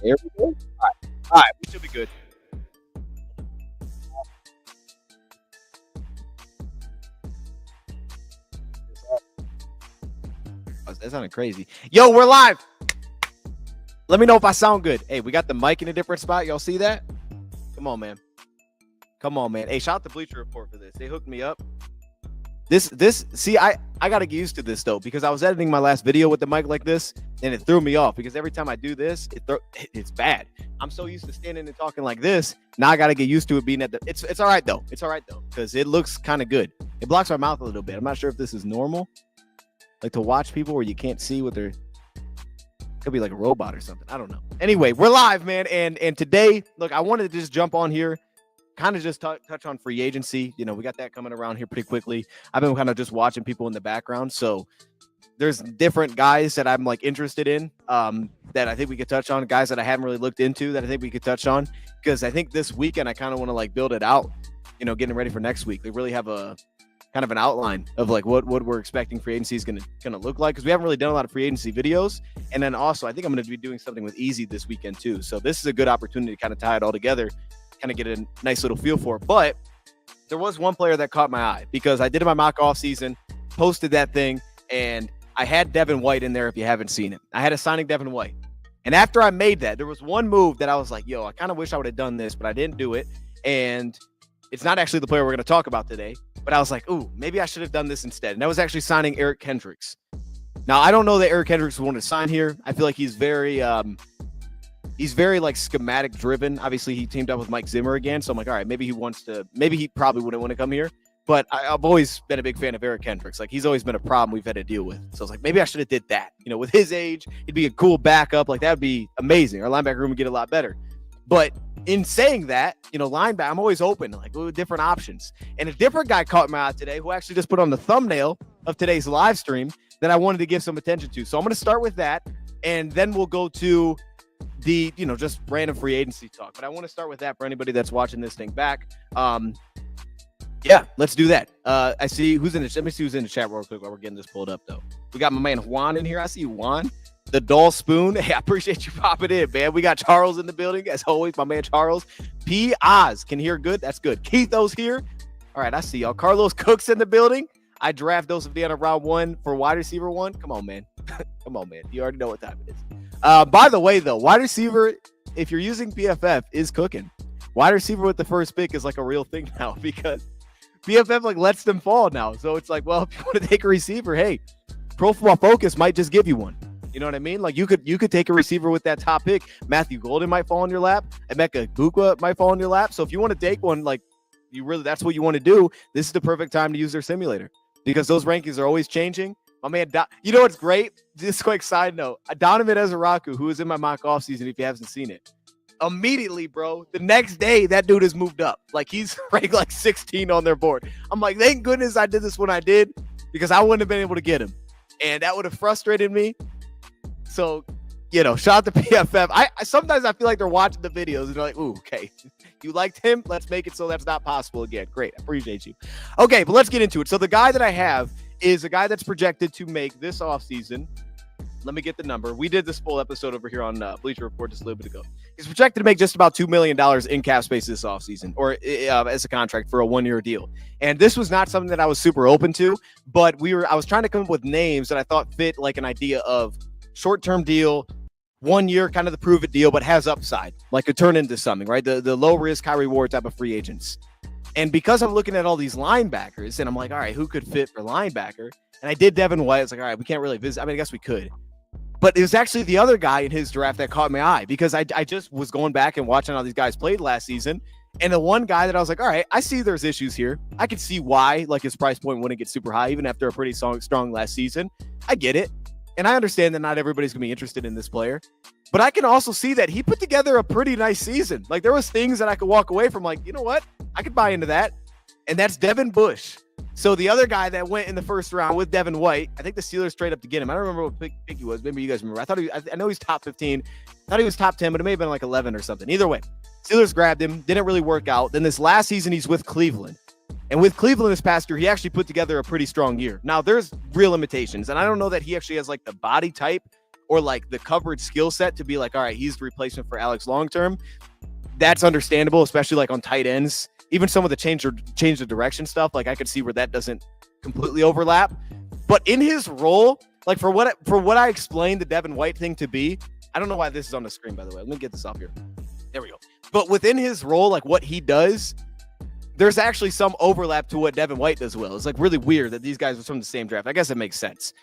There we go. All right, we should be good. That sounded crazy. Yo, we're live. Let me know if I sound good. Hey, we got the mic in a different spot. Y'all see that? Come on, man. Come on, man. Hey, shout out to Bleacher Report for this. They hooked me up. See, I got to get used to this, though, because I was editing my last video with the mic like this, and it threw me off because every time I do this, it's bad. I'm so used to standing and talking like this. Now I got to get used to it being at the... It's all right, though. It's all right, though, because it looks kind of good. It blocks my mouth a little bit. I'm not sure if this is normal. Like to watch people where you can't see what they're... Could be like a robot or something. I don't know. Anyway, we're live, man. And today, look, I wanted to just jump on here, kind of just touch on free agency. You know, we got that coming around here pretty quickly. I've been kind of just watching people in the background. So there's different guys that I'm like interested in that I think we could touch on, guys that I haven't really looked into that I think we could touch on, because I think this weekend I kind of want to like build it out, you know, getting ready for next week. They really have a kind of an outline of like what we're expecting free agency is going to look like, because we haven't really done a lot of free agency videos. And then also I think I'm going to be doing something with Easy this weekend too. So this is a good opportunity to kind of tie it all together, kind of get a nice little feel for it. But there was one player that caught my eye because I did my mock off season, posted that thing, and I had Devin White in there. If you haven't seen it, I had a signing Devin White. And after I made that, there was one move that I was like, yo, I kind of wish I would have done this, but I didn't do it. And it's not actually the player we're going to talk about today, but I was like, ooh, maybe I should have done this instead. And that was actually signing Eric Kendricks. Now, I don't know that Eric Kendricks would want to sign here. I feel like he's very like schematic driven. Obviously, he teamed up with Mike Zimmer again. So I'm like, all right, maybe he probably wouldn't want to come here. But I've always been a big fan of Eric Kendricks. Like, he's always been a problem we've had to deal with. So I was like, maybe I should have did that. You know, with his age, he'd be a cool backup. Like, that would be amazing. Our linebacker room would get a lot better. But in saying that, you know, linebacker, I'm always open to like different options. And a different guy caught my eye today who actually just put on the thumbnail of today's live stream that I wanted to give some attention to. So I'm going to start with that, and then we'll go to the, you know, just random free agency talk. But I want to start with that for anybody that's watching this thing back. Yeah, let's do that. I see who's in the. Let me see who's in the chat real quick while we're getting this pulled up, though. We got my man Juan in here. I see you, Juan. The Doll Spoon. Hey, I appreciate you popping in, man. We got Charles in the building, as always. My man Charles. P. Oz can hear good. That's good. Keith O's here. All right, I see y'all. Carlos Cook's in the building. I draft Joseph Deanna round 1 for wide receiver 1. Come on, man. Come on, man. You already know what time it is. By the way, though, wide receiver, if you're using PFF, is cooking. Wide receiver with the first pick is like a real thing now, because PFF like lets them fall now. So it's like, well, if you want to take a receiver, hey, Pro Football Focus might just give you one. You know what I mean? Like you could take a receiver with that top pick. Matthew Golden might fall in your lap. Emeka Egbuka might fall in your lap. So if you want to take one, like that's what you want to do, this is the perfect time to use their simulator, because those rankings are always changing. My man, you know what's great? Just quick side note, Donovan Ezeraku, who is in my mock offseason, if you haven't seen it, immediately, bro, the next day, that dude has moved up. Like he's ranked like 16 on their board. I'm like, thank goodness I did this when I did, because I wouldn't have been able to get him. And that would have frustrated me. So, you know, shout out to PFF. I sometimes I feel like they're watching the videos and they're like, ooh, okay, you liked him? Let's make it so that's not possible again. Great. I appreciate you. Okay, but let's get into it. So the guy that I have is a guy that's projected to make this offseason. Let me get the number. We did this full episode over here on Bleacher Report just a little bit ago. He's projected to make just about $2 million in cap space this offseason, or as a contract for a 1-year deal. And this was not something that I was super open to, but I was trying to come up with names that I thought fit like an idea of short-term deal, 1 year, kind of the prove it deal, but has upside, like could turn into something, right? The low risk, high reward type of free agents. And because I'm looking at all these linebackers, and I'm like, all right, who could fit for linebacker? And I did Devin White. I was like, all right, we can't really visit. I mean, I guess we could. But it was actually the other guy in his draft that caught my eye, because I just was going back and watching how these guys played last season. And the one guy that I was like, all right, I see there's issues here. I could see why, like, his price point wouldn't get super high, even after a pretty strong last season. I get it. And I understand that not everybody's going to be interested in this player. But I can also see that he put together a pretty nice season. Like, there was things that I could walk away from, like, you know what? I could buy into that. And that's Devin Bush. So the other guy that went in the first round with Devin White, I think the Steelers trade up to get him. I don't remember what pick he was. Maybe you guys remember. I know he's top 15. I thought he was top 10, but it may have been like 11 or something. Either way, Steelers grabbed him. Didn't really work out. Then this last season, he's with Cleveland. And with Cleveland this past year, he actually put together a pretty strong year. Now, there's real limitations. And I don't know that he actually has like the body type or like the coverage skill set to be like, all right, he's the replacement for Alex long term. That's understandable, especially like on tight ends. Even some of the change the direction stuff, like I could see where that doesn't completely overlap. But in his role, like for what I explained the Devin White thing to be, I don't know why this is on the screen, by the way. Let me get this off here. There we go. But within his role, like what he does, there's actually some overlap to what Devin White does well. It's like really weird that these guys are from the same draft. I guess it makes sense.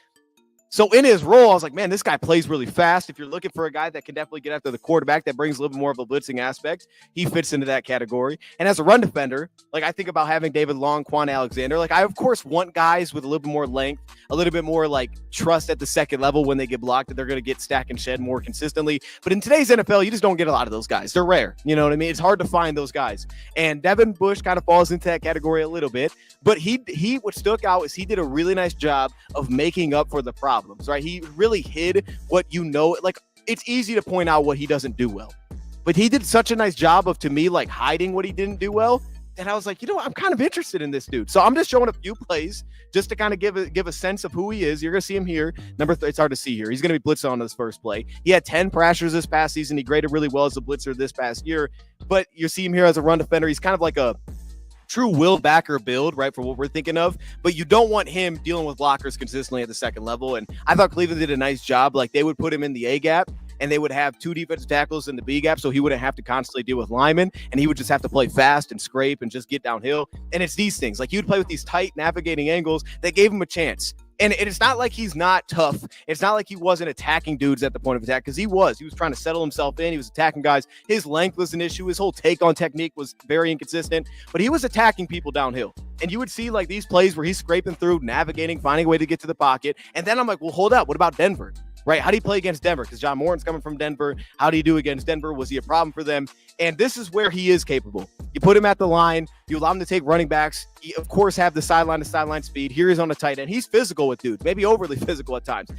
So in his role, I was like, man, this guy plays really fast. If you're looking for a guy that can definitely get after the quarterback, that brings a little bit more of a blitzing aspect, he fits into that category. And as a run defender, like I think about having David Long, Quan Alexander. Like I, of course, want guys with a little bit more length, a little bit more like trust at the second level when they get blocked, that they're going to get stack and shed more consistently. But in today's NFL, you just don't get a lot of those guys. They're rare. You know what I mean? It's hard to find those guys. And Devin Bush kind of falls into that category a little bit. But he what stuck out is he did a really nice job of making up for the problems, right? He really hid what like it's easy to point out what he doesn't do well. But he did such a nice job of, to me, like hiding what he didn't do well. And I was like, you know what? I'm kind of interested in this dude. So I'm just showing a few plays just to kind of give a sense of who he is. You're going to see him here. It's hard to see here. He's going to be blitzed on this first play. He had 10 pressures this past season. He graded really well as a blitzer this past year. But you see him here as a run defender. He's kind of like a true Will Backer build, right, for what we're thinking of. But you don't want him dealing with blockers consistently at the second level. And I thought Cleveland did a nice job. Like they would put him in the A gap, and they would have 2 defensive tackles in the B gap, so he wouldn't have to constantly deal with linemen, and he would just have to play fast and scrape and just get downhill. And it's these things. Like he would play with these tight navigating angles that gave him a chance. And it's not like he's not tough. It's not like he wasn't attacking dudes at the point of attack, because he was trying to settle himself in. He was attacking guys. His length was an issue. His whole take on technique was very inconsistent, but he was attacking people downhill. And you would see like these plays where he's scraping through, navigating, finding a way to get to the pocket. And then I'm like, well, hold up. What about Denver? Right? How do you play against Denver? Because John Morton's coming from Denver. How do you do against Denver? Was he a problem for them? And this is where he is capable. You put him at the line. You allow him to take running backs. You, of course, have the sideline-to-sideline speed. Here he's on the tight end. He's physical with dudes, maybe overly physical at times.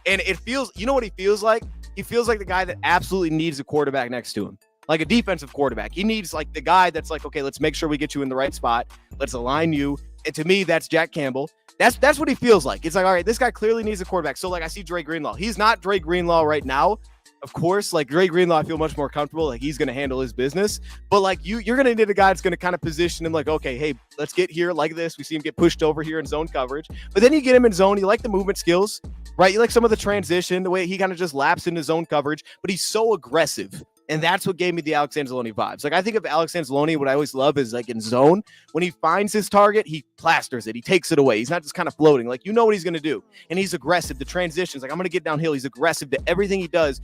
And it feels, you know what he feels like? He feels like the guy that absolutely needs a quarterback next to him, like a defensive quarterback. He needs like the guy that's like, okay, let's make sure we get you in the right spot. Let's align you. And to me, that's Jack Campbell. That's what he feels like. It's like, all right, this guy clearly needs a quarterback. So like I see Dre Greenlaw. He's not Dre Greenlaw right now. Of course, like Dre Greenlaw, I feel much more comfortable. Like he's going to handle his business. But like you're going to need a guy that's going to kind of position him like, okay, hey, let's get here like this. We see him get pushed over here in zone coverage. But then you get him in zone. You like the movement skills, right? You like some of the transition, the way he kind of just laps into zone coverage. But he's so aggressive. And that's what gave me the Alex Anzalone vibes. Like I think of Alex Anzalone, what I always love is like in zone, when he finds his target, he plasters it. He takes it away. He's not just kind of floating. Like you know what he's going to do. And he's aggressive. The transitions, like I'm going to get downhill. He's aggressive to everything he does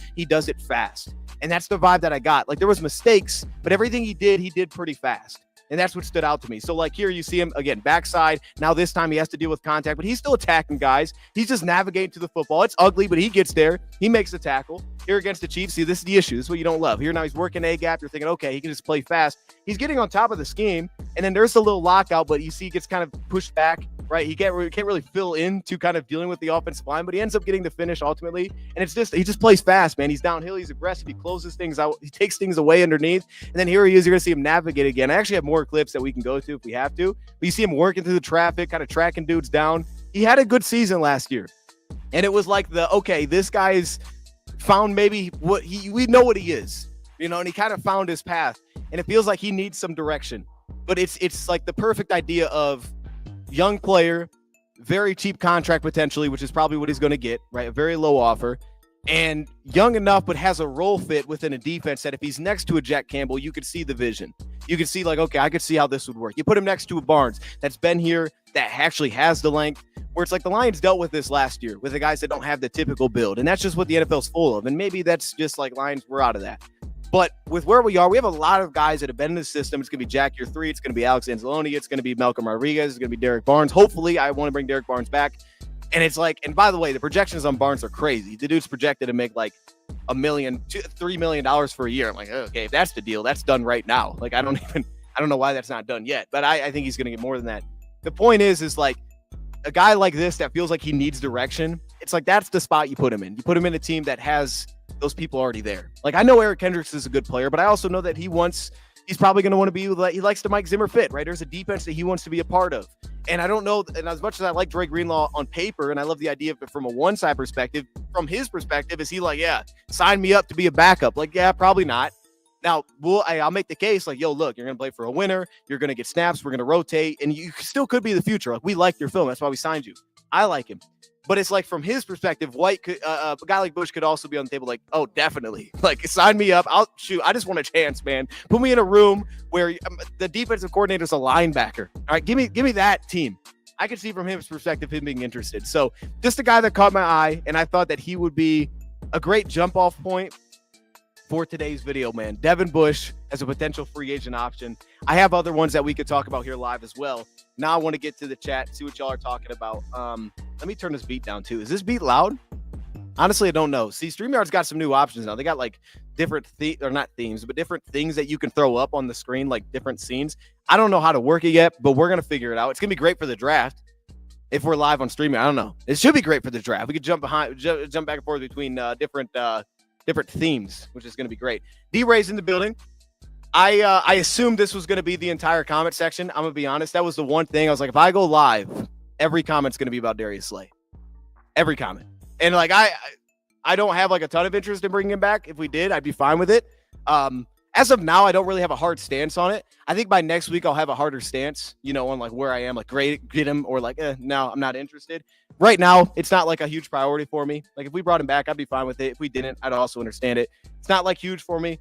it fast. And that's the vibe that I got. Like there was mistakes, but everything he did pretty fast. And that's what stood out to me. So like here you see him again, backside. Now this time he has to deal with contact, but he's still attacking guys. He's just navigating to the football. It's ugly, but he gets there. He makes the tackle. Here against the Chiefs, see, this is the issue. This is what you don't love. Here now he's working A gap. You're thinking, okay, he can just play fast. He's getting on top of the scheme, and then there's a little lockout, but you see he gets kind of pushed back, right? He can't really fill in to kind of dealing with the offensive line, but he ends up getting the finish ultimately. And it's just, he just plays fast, man. He's downhill. He's aggressive. He closes things out. He takes things away underneath. And then here he is. You're going to see him navigate again. I actually have more clips that we can go to if we have to, but you see him working through the traffic, kind of tracking dudes down. He had a good season last year. And it was like okay, this guy's found maybe we know what he is, you know, and he kind of found his path, and it feels like he needs some direction. But it's like the perfect idea of young player, very cheap contract potentially, which is probably what he's going to get, right? A very low offer, and young enough, but has a role fit within a defense that if he's next to a Jack Campbell, you could see the vision. You could see like, okay, I could see how this would work. You put him next to a Barnes that's been here, that actually has the length, where it's like the Lions dealt with this last year with the guys that don't have the typical build. And that's just what the NFL's full of. And maybe that's just like Lions, we're out of that. But with where we are, we have a lot of guys that have been in the system. It's going to be Jack year 3. It's going to be Alex Anzalone. It's going to be Malcolm Rodriguez. It's going to be Derek Barnes. Hopefully, I want to bring Derek Barnes back. And it's like, and by the way, the projections on Barnes are crazy. The dude's projected to make like $1 million, $3 million for a year. I'm like, okay, if that's the deal, that's done right now. Like, I don't know why that's not done yet, but I think he's going to get more than that. The point is like a guy like this that feels like he needs direction. It's like, that's the spot you put him in. You put him in a team that has those people already there. Like, I know Eric Kendricks is a good player, but I also know that he wants he's probably going to want to be, he likes the Mike Zimmer fit, right? There's a defense that he wants to be a part of. And I don't know, and as much as I like Dre Greenlaw on paper, and I love the idea of it from a one-side perspective, from his perspective, is he like, yeah, sign me up to be a backup? Like, yeah, probably not. Now, I'll make the case like, yo, look, you're going to play for a winner. You're going to get snaps. We're going to rotate. And you still could be the future. Like, we like your film. That's why we signed you. I like him. But it's like from his perspective, White could, a guy like Bush could also be on the table like, oh, definitely. Like, sign me up. I'll shoot. I just want a chance, man. Put me in a room where the defensive coordinator is a linebacker. All right, give me that team. I could see from his perspective him being interested. So just a guy that caught my eye, and I thought that he would be a great jump-off point for today's video, man. Devin Bush as a potential free agent option. I have other ones that we could talk about here live as well. Now I want to get to the chat, see what y'all are talking about. Let me turn this beat down too. Is this beat loud? Honestly, I don't know. See, StreamYard's got some new options now. They got like different not themes, but different things that you can throw up on the screen, like different scenes. I don't know how to work it yet, but we're gonna figure it out. It's gonna be great for the draft if we're live on StreamYard. I don't know. It should be great for the draft. We could jump back and forth between different themes, which is gonna be great. D-Ray's in the building. I assumed this was going to be the entire comment section. I'm going to be honest. That was the one thing. I was like, if I go live, every comment's going to be about Darius Slay. Every comment. And like, I don't have like a ton of interest in bringing him back. If we did, I'd be fine with it. As of now, I don't really have a hard stance on it. I think by next week, I'll have a harder stance, on like where I am, like great, get him, or like, no, I'm not interested. Right now, it's not like a huge priority for me. Like if we brought him back, I'd be fine with it. If we didn't, I'd also understand it. It's not like huge for me.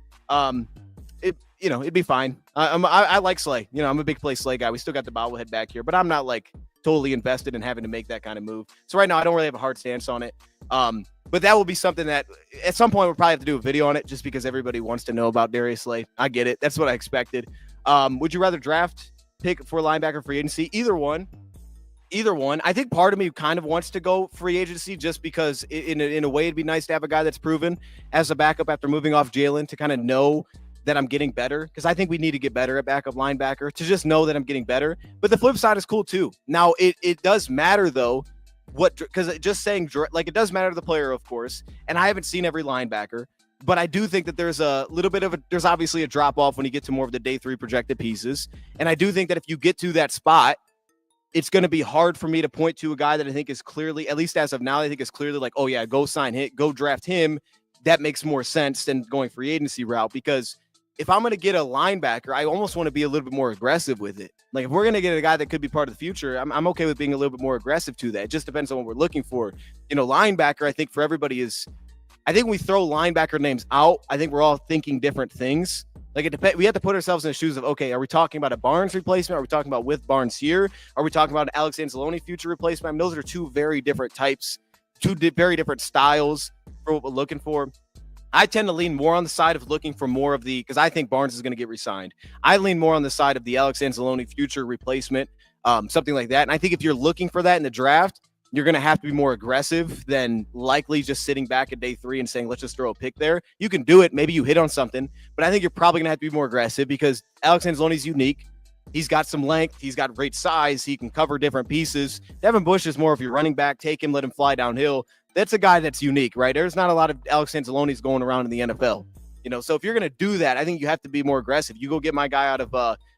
It'd be fine. I like Slay. I'm a big play Slay guy. We still got the bobblehead back here, but I'm not like totally invested in having to make that kind of move. So right now, I don't really have a hard stance on it. But that will be something that at some point we'll probably have to do a video on it, just because everybody wants to know about Darius Slay. I get it. That's what I expected. Would you rather draft pick for linebacker free agency? Either one. I think part of me kind of wants to go free agency just because in a way it'd be nice to have a guy that's proven as a backup after moving off Jalen, to kind of know that I'm getting better, because I think we need to get better at backup linebacker, to just know that I'm getting better. But the flip side is cool too. Now it does matter though, because just saying like it does matter to the player, of course. And I haven't seen every linebacker, but I do think that there's a little bit of there's obviously a drop off when you get to more of the day 3 projected pieces. And I do think that if you get to that spot, it's going to be hard for me to point to a guy that I think is clearly, at least as of now, I think is clearly like, oh yeah, go sign him, go draft him. That makes more sense than going free agency route, because if I'm going to get a linebacker, I almost want to be a little bit more aggressive with it. Like if we're going to get a guy that could be part of the future, I'm okay with being a little bit more aggressive to that. It just depends on what we're looking for. Linebacker, I think for everybody I think we throw linebacker names out. I think we're all thinking different things. Like it depends. We have to put ourselves in the shoes of, okay, are we talking about a Barnes replacement? Are we talking about with Barnes here? Are we talking about an Alex Anzalone future replacement? I mean, those are two very different types, very different styles for what we're looking for. I tend to lean more on the side of looking for more of because I think Barnes is going to get re-signed. I lean more on the side of the Alex Anzalone future replacement, something like that. And I think if you're looking for that in the draft, you're going to have to be more aggressive than likely just sitting back at day 3 and saying, let's just throw a pick there. You can do it. Maybe you hit on something, but I think you're probably going to have to be more aggressive, because Alex Anzalone is unique. He's got some length. He's got great size. He can cover different pieces. Devin Bush is more of your running back. Take him, let him fly downhill. That's a guy that's unique, right? There's not a lot of Alex Anzalones going around in the NFL, so if you're going to do that, I think you have to be more aggressive. You go get my guy out of,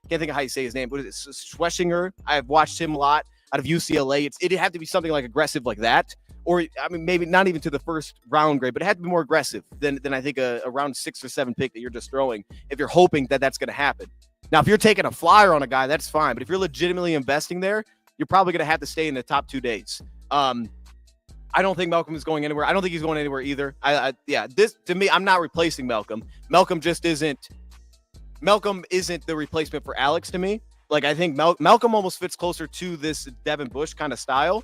can't think of how you say his name, but it's Schweschinger. I've watched him a lot out of UCLA. It'd have to be something like aggressive like that. Or, I mean, maybe not even to the first round grade, but it had to be more aggressive than I think a round 6 or 7 pick that you're just throwing, if you're hoping that that's going to happen. Now, if you're taking a flyer on a guy, that's fine. But if you're legitimately investing there, you're probably going to have to stay in the top 2 days. I don't think Malcolm is going anywhere. I don't think he's going anywhere either. This to me, I'm not replacing Malcolm. Malcolm isn't the replacement for Alex to me. Like I think Malcolm almost fits closer to this Devin Bush kind of style.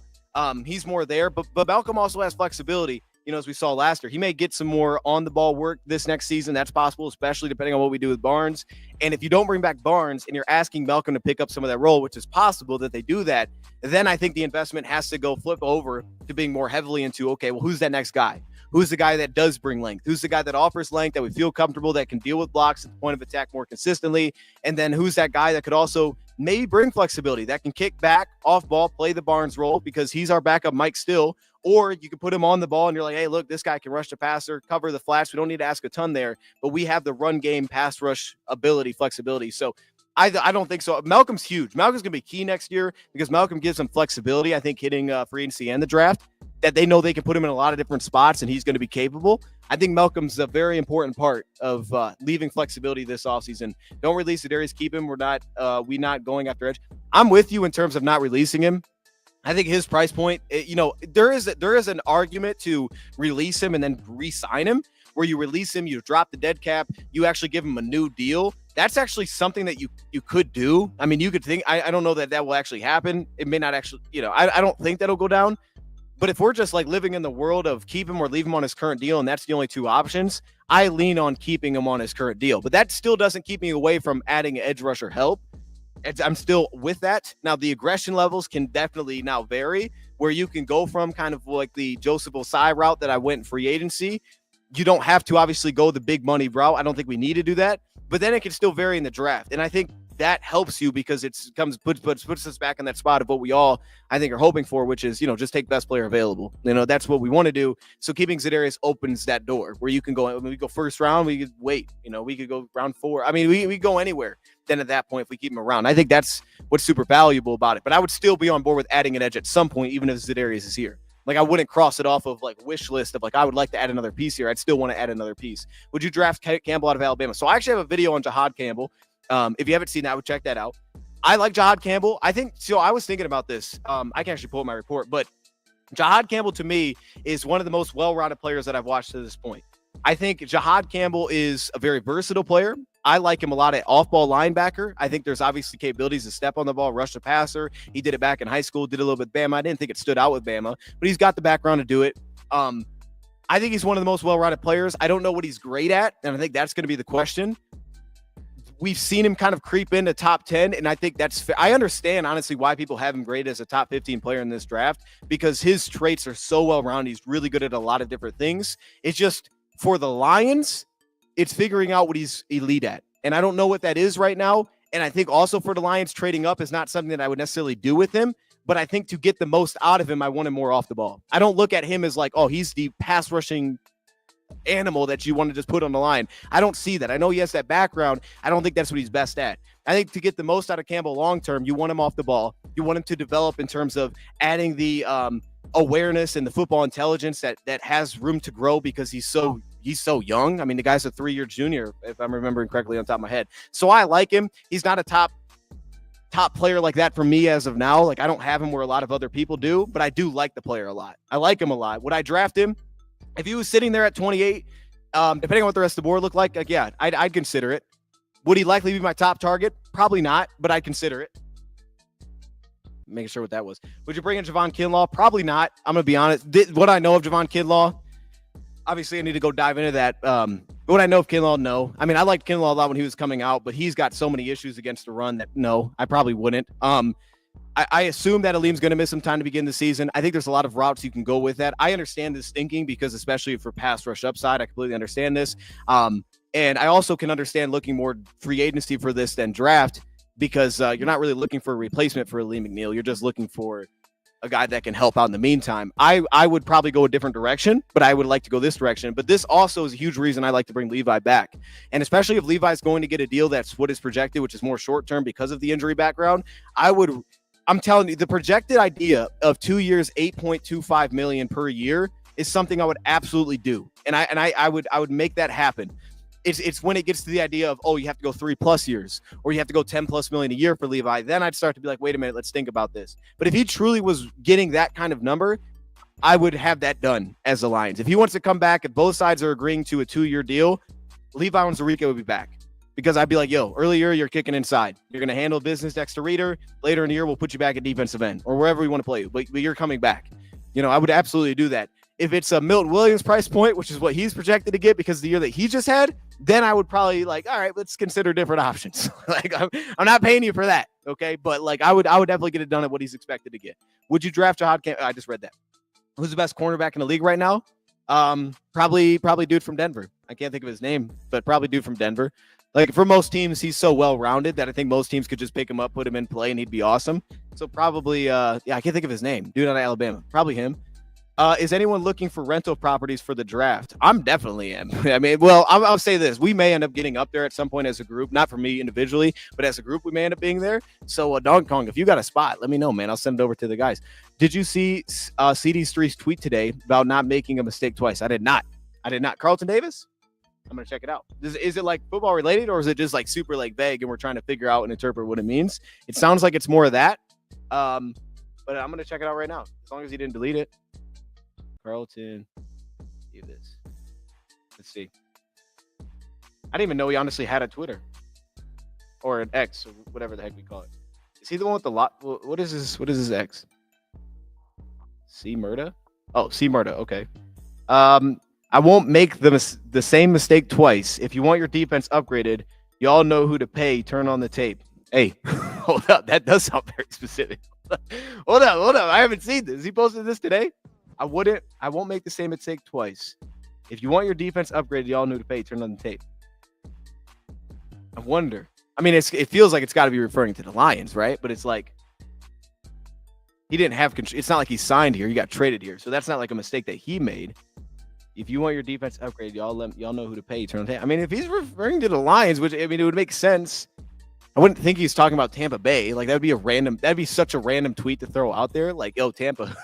He's more there, but Malcolm also has flexibility. As we saw last year, he may get some more on the ball work this next season. That's possible, especially depending on what we do with Barnes. And if you don't bring back Barnes and you're asking Malcolm to pick up some of that role, which is possible that they do that, then I think the investment has to go flip over to being more heavily into, okay, well, who's that next guy? Who's the guy that does bring length? Who's the guy that offers length, that we feel comfortable, that can deal with blocks at the point of attack more consistently? And then who's that guy that could also maybe bring flexibility, that can kick back, off ball, play the Barnes role, because he's our backup Mike Still, Or you can put him on the ball and you're like, hey, look, this guy can rush the passer, cover the flats. We don't need to ask a ton there, but we have the run game, pass rush ability, flexibility. So I don't think so. Malcolm's huge. Malcolm's going to be key next year because Malcolm gives them flexibility, I think, hitting free agency and the draft, that they know they can put him in a lot of different spots and he's going to be capable. I think Malcolm's a very important part of leaving flexibility this offseason. Don't release Zadarius, keep him. We're not going after edge. I'm with you in terms of not releasing him. I think his price point, there is an argument to release him and then re-sign him, where you release him, you drop the dead cap, you actually give him a new deal. That's actually something that you could do. I mean, you could think, I don't know that will actually happen. It may not actually, I don't think that'll go down. But if we're just like living in the world of keep him or leave him on his current deal, and that's the only two options, I lean on keeping him on his current deal. But that still doesn't keep me away from adding edge rusher help. I'm still with that. Now, the aggression levels can definitely now vary, where you can go from kind of like the Joseph Osai route that I went in free agency. You don't have to obviously go the big money route. I don't think we need to do that. But then it can still vary in the draft. And I think that helps you because it puts us back in that spot of what we all, I think, are hoping for, which is, just take best player available. That's what we want to do. So keeping Zadarius opens that door where you can go, when we go first round, we could wait, we could go round 4. I mean, we go anywhere then at that point if we keep him around. I think that's what's super valuable about it. But I would still be on board with adding an edge at some point, even if Zadarius is here. Like, I wouldn't cross it off of like wish list of like, I would like to add another piece here. I'd still want to add another piece. Would you draft Campbell out of Alabama? So I actually have a video on Jahad Campbell. If you haven't seen that, I would check that out. I like Jahad Campbell. I think, so I was thinking about this. I can actually pull up my report, but Jahad Campbell to me is one of the most well-rounded players that I've watched to this point. I think Jahad Campbell is a very versatile player. I like him a lot at off-ball linebacker. I think there's obviously capabilities to step on the ball, rush the passer. He did it back in high school, did a little bit with Bama. I didn't think it stood out with Bama, but he's got the background to do it. I think he's one of the most well-rounded players. I don't know what he's great at, and I think that's going to be the question. We've seen him kind of creep into top 10, and I think that's fair. I understand, honestly, why people have him graded as a top 15 player in this draft, because his traits are so well-rounded. He's really good at a lot of different things. It's just, for the Lions, it's figuring out what he's elite at. And I don't know what that is right now. And I think also for the Lions, trading up is not something that I would necessarily do with him. But I think to get the most out of him, I want him more off the ball. I don't look at him as like, oh, he's the pass rushing animal that you want to just put on the line. I don't see that. I know he has that background. I don't think that's what he's best at. I think to get the most out of Campbell long-term, you want him off the ball. You want him to develop in terms of adding the awareness and the football intelligence that has room to grow, because he's so young. I mean, the guy's a 3-year junior, if I'm remembering correctly on top of my head. So I like him. He's not a top player like that for me as of now. Like, I don't have him where a lot of other people do, but I do like the player a lot. I like him a lot. Would I draft him? If he was sitting there at 28, depending on what the rest of the board looked like, yeah, I'd consider it. Would he likely be my top target? Probably not, but I'd consider it. Making sure what that was. Would you bring in Javon Kinlaw? Probably not. I'm going to be honest. What I know of Javon Kinlaw, obviously I need to go dive into that. What I know of Kinlaw, no. I mean, I liked Kinlaw a lot when he was coming out, but he's got so many issues against the run that no, I probably wouldn't. I assume that Aleem's going to miss some time to begin the season. I think there's a lot of routes you can go with that. I understand this thinking because especially for pass rush upside, I completely understand this. And I also can understand looking more free agency for this than draft, because you're not really looking for a replacement for Aleem McNeil. You're just looking for a guy that can help out in the meantime. I would probably go a different direction, but I would like to go this direction. But this also is a huge reason I like to bring Levi back. And especially if Levi's going to get a deal that's what is projected, which is more short-term because of the injury background, I'm telling you, the projected idea of 2 years, $8.25 million per year is something I would absolutely do. And I would make that happen. It's when it gets to the idea of, oh, you have to go 3+ years, or you have to go $10+ million a year for Levi. Then I'd start to be like, wait a minute, let's think about this. But if he truly was getting that kind of number, I would have that done as the Lions. If he wants to come back, if both sides are agreeing to a 2-year deal, Levi Onwuzurike would be back. Because I'd be like, yo, earlier you're kicking inside. You're going to handle business next to Reader. Later in the year, we'll put you back at defensive end or wherever we want to play you. But you're coming back. I would absolutely do that. If it's a Milton Williams price point, which is what he's projected to get because of the year that he just had, then I would probably like, all right, let's consider different options. Like, I'm not paying you for that. Okay. But like, I would definitely get it done at what he's expected to get. Would you draft Jahad Campbell? I just read that. Who's the best cornerback in the league right now? Probably dude from Denver. I can't think of his name, but probably dude from Denver. Like, for most teams, he's so well-rounded that I think most teams could just pick him up, put him in play, and he'd be awesome. So probably, I can't think of his name. Dude out of Alabama. Probably him. Is anyone looking for rental properties for the draft? I'm definitely am. I mean, well, I'll say this: we may end up getting up there at some point as a group. Not for me individually, but as a group, we may end up being there. So, Donkey Kong, if you got a spot, let me know, man. I'll send it over to the guys. Did you see CD3's tweet today about not making a mistake twice? I did not. Carlton Davis. I'm gonna check it out. Is it like football related, or is it just like super like vague, and we're trying to figure out and interpret what it means? It sounds like it's more of that. But I'm gonna check it out right now, as long as he didn't delete it. Carlton Davis. Let's see. I didn't even know he honestly had a Twitter or an X or whatever the heck we call it. Is he the one with the lot? What is his? What is his X? C Murda. Oh, C Murda. Okay. I won't make the same mistake twice. If you want your defense upgraded, you all know who to pay. Turn on the tape. Hey, hold up. That does sound very specific. Hold up. I haven't seen this. He posted this today. I won't make the same mistake twice. If you want your defense upgraded, you all know to pay. Turn on the tape. I wonder. I mean, it feels like it's got to be referring to the Lions, right? But it's like he didn't have control. It's not like he signed here. He got traded here. So that's not like a mistake that he made. If you want your defense upgraded, y'all know who to pay. Turn on the tape. I mean, if he's referring to the Lions, which I mean, it would make sense. I wouldn't think he's talking about Tampa Bay. Like that'd be such a random tweet to throw out there. Like, yo, Tampa.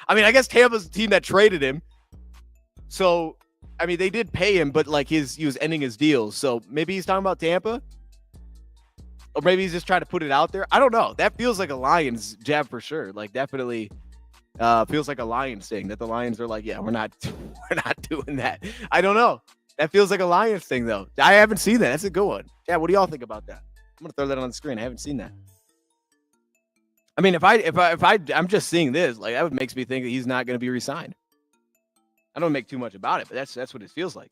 I mean, I guess Tampa's the team that traded him. So, I mean, they did pay him, but like he was ending his deal. So maybe he's talking about Tampa. Or maybe he's just trying to put it out there. I don't know. That feels like a Lions jab for sure. Like definitely feels like a Lions thing that the Lions are like, yeah, we're not doing that. I don't know. That feels like a Lions thing though. I haven't seen that. That's a good one. Yeah, what do y'all think about that? I'm gonna throw that on the screen. I haven't seen that. I mean, if I'm just seeing this, like that makes me think that he's not going to be re-signed. I don't make too much about it, but that's what it feels like.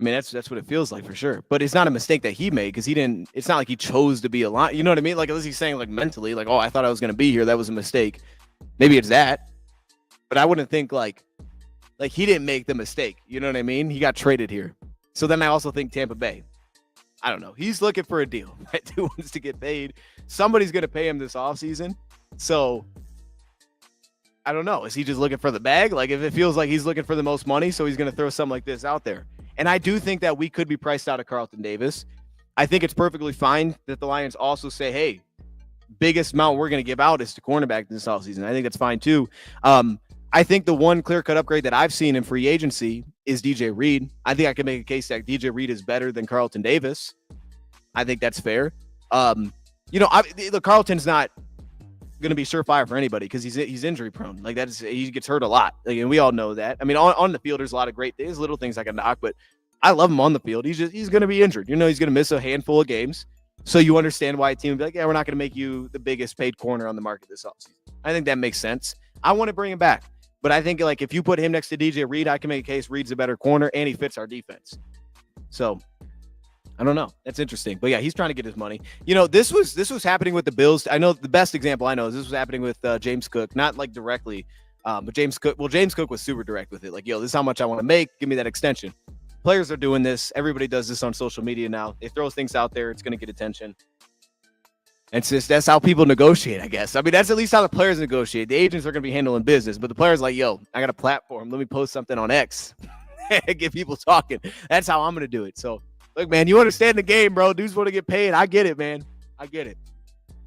I mean, that's what it feels like for sure. But it's not a mistake that he made because he didn't. It's not like he chose to be a Lion. You know what I mean? Like unless he's saying like mentally, like, oh, I thought I was going to be here. That was a mistake. Maybe it's that. But I wouldn't think like he didn't make the mistake. You know what I mean? He got traded here. So then I also think Tampa Bay. I don't know. He's looking for a deal, right? He wants to get paid. Somebody's going to pay him this offseason. So I don't know. Is he just looking for the bag? Like if it feels like he's looking for the most money, so he's going to throw something like this out there. And I do think that we could be priced out of Carlton Davis. I think it's perfectly fine that the Lions also say, hey, biggest amount we're going to give out is to cornerback this offseason. I think that's fine too. I think the one clear-cut upgrade that I've seen in free agency is DJ Reed. I think I can make a case that DJ Reed is better than Carlton Davis. I think that's fair. The Carlton's not going to be surefire for anybody because he's injury prone. Like he gets hurt a lot. Like, and we all know that. I mean, on the field, there's a lot of great things, little things I can knock, but I love him on the field. He's going to be injured. You know, he's going to miss a handful of games. So you understand why a team would be like, yeah, we're not going to make you the biggest paid corner on the market this offseason. I think that makes sense. I want to bring him back. But I think like if you put him next to DJ Reed, I can make a case Reed's a better corner and he fits our defense. So I don't know. That's interesting. But yeah, he's trying to get his money. You know, this was happening with the Bills. I know the best example I know is this was happening with James Cook, not like directly, but James Cook was super direct with it. Like, yo, this is how much I want to make. Give me that extension. Players are doing this. Everybody does this on social media now. They throw things out there. It's going to get attention. And that's how people negotiate, I guess. I mean, that's at least how the players negotiate. The agents are going to be handling business, but the players like, yo, I got a platform. Let me post something on X and get people talking. That's how I'm going to do it. So, look, man, you understand the game, bro. Dudes want to get paid. I get it, man. I get it.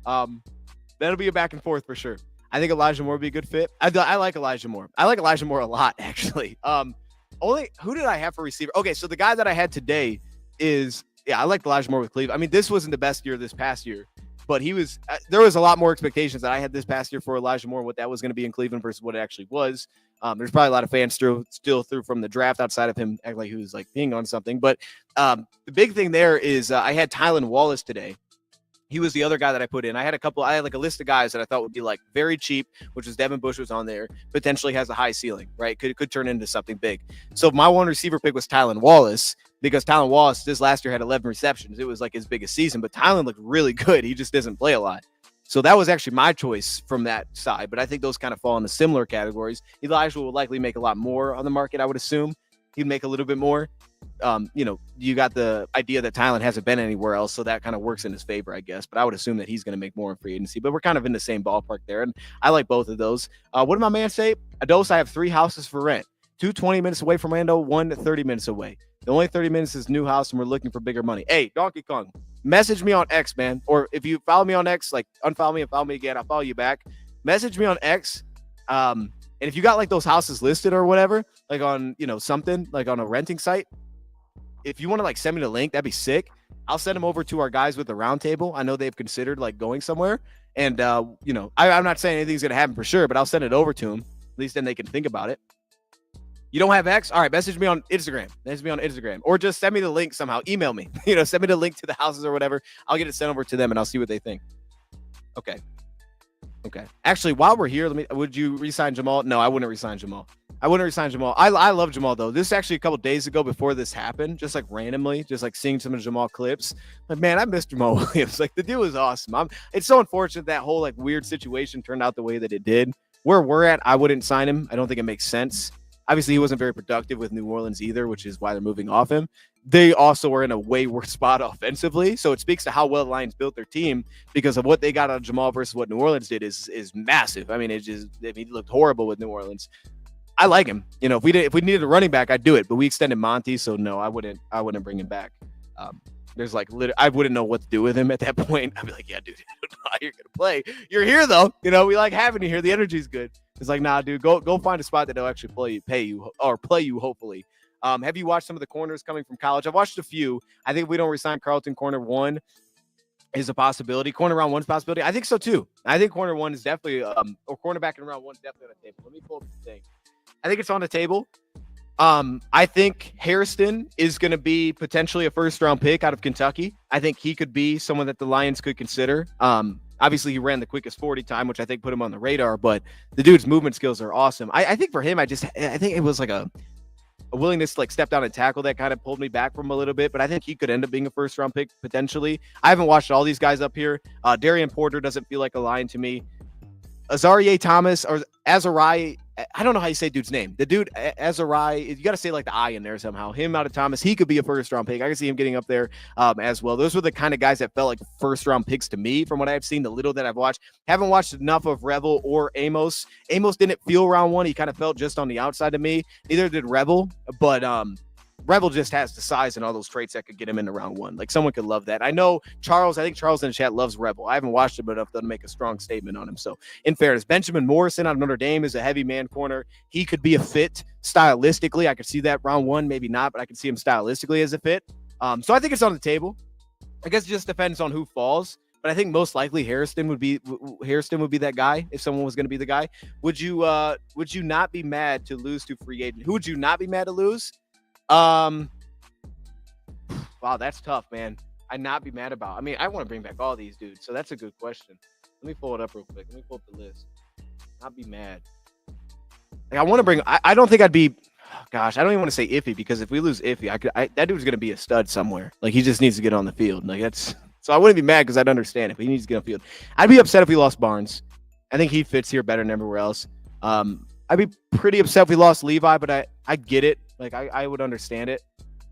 That'll be a back and forth for sure. I think Elijah Moore would be a good fit. I like Elijah Moore. I like Elijah Moore a lot, actually. Who did I have for receiver? Okay, so the guy that I had today is, I like Elijah Moore with Cleveland. I mean, this wasn't the best year this past year. But there was a lot more expectations that I had this past year for Elijah Moore, what that was going to be in Cleveland versus what it actually was. There's probably a lot of fans still through from the draft outside of him acting like he was like being on something. But the big thing there is I had Tylan Wallace today. He was the other guy that I put in. I had like a list of guys that I thought would be like very cheap, which was Devin Bush was on there, potentially has a high ceiling, right? Could turn into something big. So my one receiver pick was Tylan Wallace because Tylan Wallace this last year had 11 receptions. It was like his biggest season, but Tylan looked really good. He just doesn't play a lot. So that was actually my choice from that side, but I think those kind of fall into similar categories. Elijah will likely make a lot more on the market, I would assume. He'd make a little bit more. you got the idea that Thailand hasn't been anywhere else, so that kind of works in his favor, I guess. But I would assume that he's going to make more in free agency. But we're kind of in the same ballpark there, and I like both of those. What did my man say? Ados, I have 3 houses for rent. 2 20 minutes away from Orlando, 1 30 minutes away. The only 30 minutes is new house, and we're looking for bigger money. Hey, Donkey Kong, message me on X, man. Or if you follow me on X, like unfollow me and follow me again, I'll follow you back. Message me on X. And if you got like those houses listed or whatever, like on, something like on a renting site, if you want to like send me the link, that'd be sick. I'll send them over to our guys with the round table. I know they've considered like going somewhere. And, I'm not saying anything's going to happen for sure, but I'll send it over to them. At least then they can think about it. You don't have X? All right, message me on Instagram. Message me on Instagram. Or just send me the link somehow. Email me. Send me the link to the houses or whatever. I'll get it sent over to them and I'll see what they think. Okay. Actually, while we're here, would you re-sign Jamal? No, I wouldn't re-sign Jamal. I love Jamal, though. This is actually a couple days ago before this happened, just like randomly, just like seeing some of Jamal clips. Like, man, I miss Jamal Williams. Like, the dude was awesome. It's so unfortunate that whole like weird situation turned out the way that it did. Where we're at, I wouldn't sign him. I don't think it makes sense. Obviously, he wasn't very productive with New Orleans either, which is why they're moving off him. They also are in a way worse spot offensively. So it speaks to how well the Lions built their team because of what they got out of Jamal versus what New Orleans did is massive. I mean, he looked horrible with New Orleans. I like him. If we needed a running back, I'd do it. But we extended Monty, so no, I wouldn't bring him back. There's like I wouldn't know what to do with him at that point. I'd be like, yeah, dude, I don't know how you're gonna play. You're here though. We like having you here. The energy's good. It's like, nah, dude, go find a spot that they'll actually play you, hopefully. Have you watched some of the corners coming from college? I've watched a few. I think if we don't resign Carlton, corner 1 is a possibility. Corner round 1's a possibility. I think so too. I think corner 1 is definitely, or cornerback in round 1 is definitely on the table. Let me pull up the thing. I think it's on the table. I think Hairston is going to be potentially a first-round pick out of Kentucky. I think he could be someone that the Lions could consider. Obviously, he ran the quickest 40 time, which I think put him on the radar, but the dude's movement skills are awesome. I think for him, I think it was like a willingness to like step down and tackle that kind of pulled me back from a little bit, but I think he could end up being a first-round pick potentially. I haven't watched all these guys up here. Darian Porter doesn't feel like a Lion to me. Azareye'h Thomas or Azarai, I don't know how you say dude's name. The dude, Azarai, you got to say like the I in there somehow. Him out of Thomas, he could be a first-round pick. I can see him getting up there as well. Those were the kind of guys that felt like first-round picks to me from what I've seen, the little that I've watched. Haven't watched enough of Revel or Amos. Amos didn't feel round 1. He kind of felt just on the outside of me. Neither did Revel, but Revel just has the size and all those traits that could get him into round 1. Like someone could love that. I know I think Charles in the chat loves Revel. I haven't watched him enough to make a strong statement on him. So in fairness, Benjamin Morrison out of Notre Dame is a heavy man corner. He could be a fit stylistically. I could see that round 1, maybe not, but I could see him stylistically as a fit. So I think it's on the table. I guess it just depends on who falls. But I think most likely Hairston would be that guy if someone was going to be the guy. Would you not be mad to lose to free agent? Who would you not be mad to lose? Wow, that's tough, man. I'd not be mad about. I mean, I want to bring back all these dudes, so that's a good question. Let me pull it up real quick. Let me pull up the list. Not be mad. Like I want to bring. I don't think I'd be. Gosh, I don't even want to say Iffy because if we lose Iffy, that dude's gonna be a stud somewhere. Like he just needs to get on the field. Like that's. So I wouldn't be mad because I'd understand if he needs to get on the field. I'd be upset if we lost Barnes. I think he fits here better than everywhere else. I'd be pretty upset if we lost Levi, but I get it. Like I would understand it.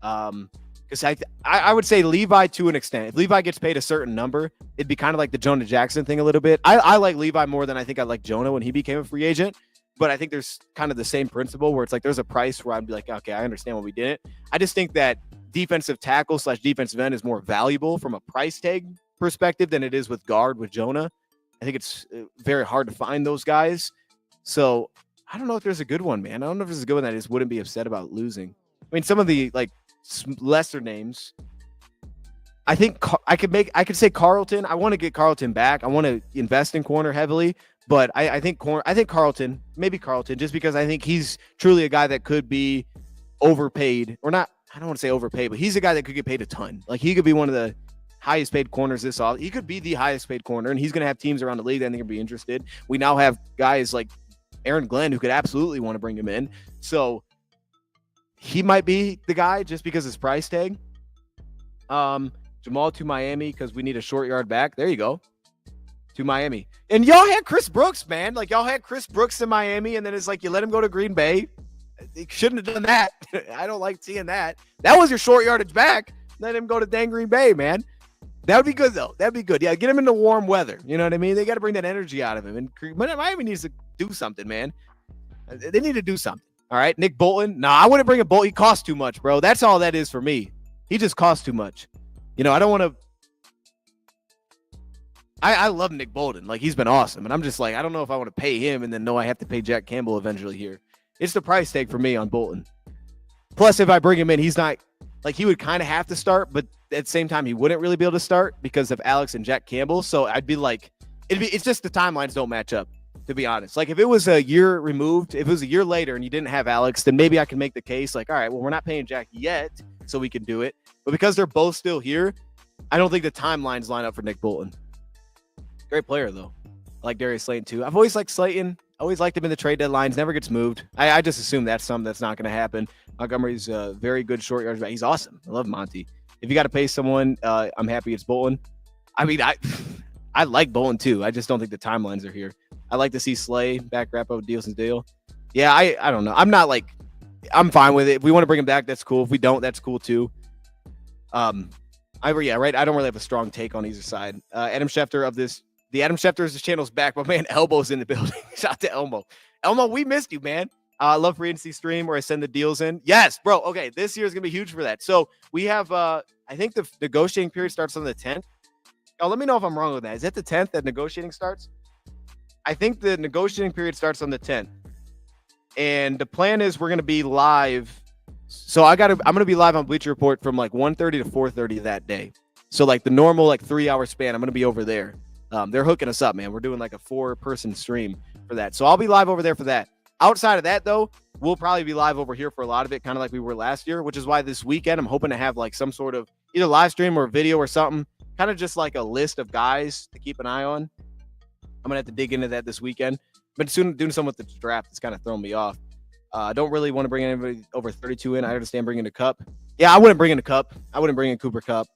Because I would say Levi to an extent. If Levi gets paid a certain number, it'd be kind of like the Jonah Jackson thing a little bit. I like Levi more than I think I like Jonah when he became a free agent. But I think there's kind of the same principle where it's like there's a price where I'd be like, okay, I understand what we didn't. I just think that defensive tackle / defensive end is more valuable from a price tag perspective than it is with guard with Jonah. I think it's very hard to find those guys. So I don't know if there's a good one, man. I don't know if there's a good one that I just wouldn't be upset about losing. I mean, some of the like lesser names. I think I could say Carlton. I want to get Carlton back. I want to invest in corner heavily, but I think Carlton, maybe Carlton, just because I think he's truly a guy that could be overpaid or not. I don't want to say overpaid, but he's a guy that could get paid a ton. Like he could be one of the highest paid corners this off. He could be the highest paid corner, and he's going to have teams around the league that I think would be interested. We now have guys like Aaron Glenn who could absolutely want to bring him in. So he might be the guy just because his price tag. Jamal to Miami because we need a short yard back. There you go. To Miami. And y'all had Chris Brooks, man. Like y'all had Chris Brooks in Miami, and then it's like you let him go to Green Bay. They shouldn't have done that. I don't like seeing that. That was your short yardage back. Let him go to dang Green Bay, man. That would be good, though. That'd be good. Yeah, get him into warm weather. You know what I mean? They got to bring that energy out of him. And Miami needs to do something, man. They need to do something. All right, Nick Bolton. Nah, I wouldn't bring a Bolton. He costs too much, bro. That's all that is for me. He just costs too much. You know, I don't want to. I love Nick Bolton. Like, he's been awesome. And I'm just like, I don't know if I want to pay him and then know I have to pay Jack Campbell eventually here. It's the price tag for me on Bolton. Plus, if I bring him in, he's not like he would kind of have to start, but at the same time, he wouldn't really be able to start because of Alex and Jack Campbell. So I'd be like, it's just the timelines don't match up, to be honest. Like, if it was a year removed, if it was a year later and you didn't have Alex, then maybe I can make the case like, all right, well, we're not paying Jack yet, so we can do it. But because they're both still here, I don't think the timelines line up for Nick Bolton. Great player, though. I like Darius Slayton, too. I've always liked Slayton. Always liked him in the trade deadlines. Never gets moved. I just assume that's something that's not going to happen. Montgomery's a very good short yardage back. He's awesome. I love Monty. If you got to pay someone, I'm happy it's Bolton. I mean, I like Bolton, too. I just don't think the timelines are here. I like to see Slay back wrap up Dealson's deal. Yeah, I don't know. I'm fine with it. If we want to bring him back, that's cool. If we don't, that's cool, too. I don't really have a strong take on either side. Adam Schefter of this. The Adam Schefter's channel's back, but man, Elbo's in the building. Shout out to Elmo. Elmo, we missed you, man. I love free agency stream where I send the deals in. Yes, bro. Okay, this year is gonna be huge for that. So we have, I think the negotiating period starts on the 10th. Oh, let me know if I'm wrong with that. Is it the 10th that negotiating starts? I think the negotiating period starts on the 10th, and the plan is we're gonna be live. So I'm gonna be live on Bleacher Report from like 1:30 to 4:30 that day. So like the normal like 3-hour span, I'm gonna be over there. They're hooking us up, man. We're doing like a 4-person stream for that. So I'll be live over there for that. Outside of that, though, we'll probably be live over here for a lot of it, kind of like we were last year, which is why this weekend I'm hoping to have like some sort of either live stream or video or something, kind of just like a list of guys to keep an eye on. I'm going to have to dig into that this weekend. But soon doing something with the draft is kind of throwing me off. I don't really want to bring anybody over 32 in. I understand bringing a Cup. Yeah, I wouldn't bring in a Cup. I wouldn't bring in Cooper Kupp.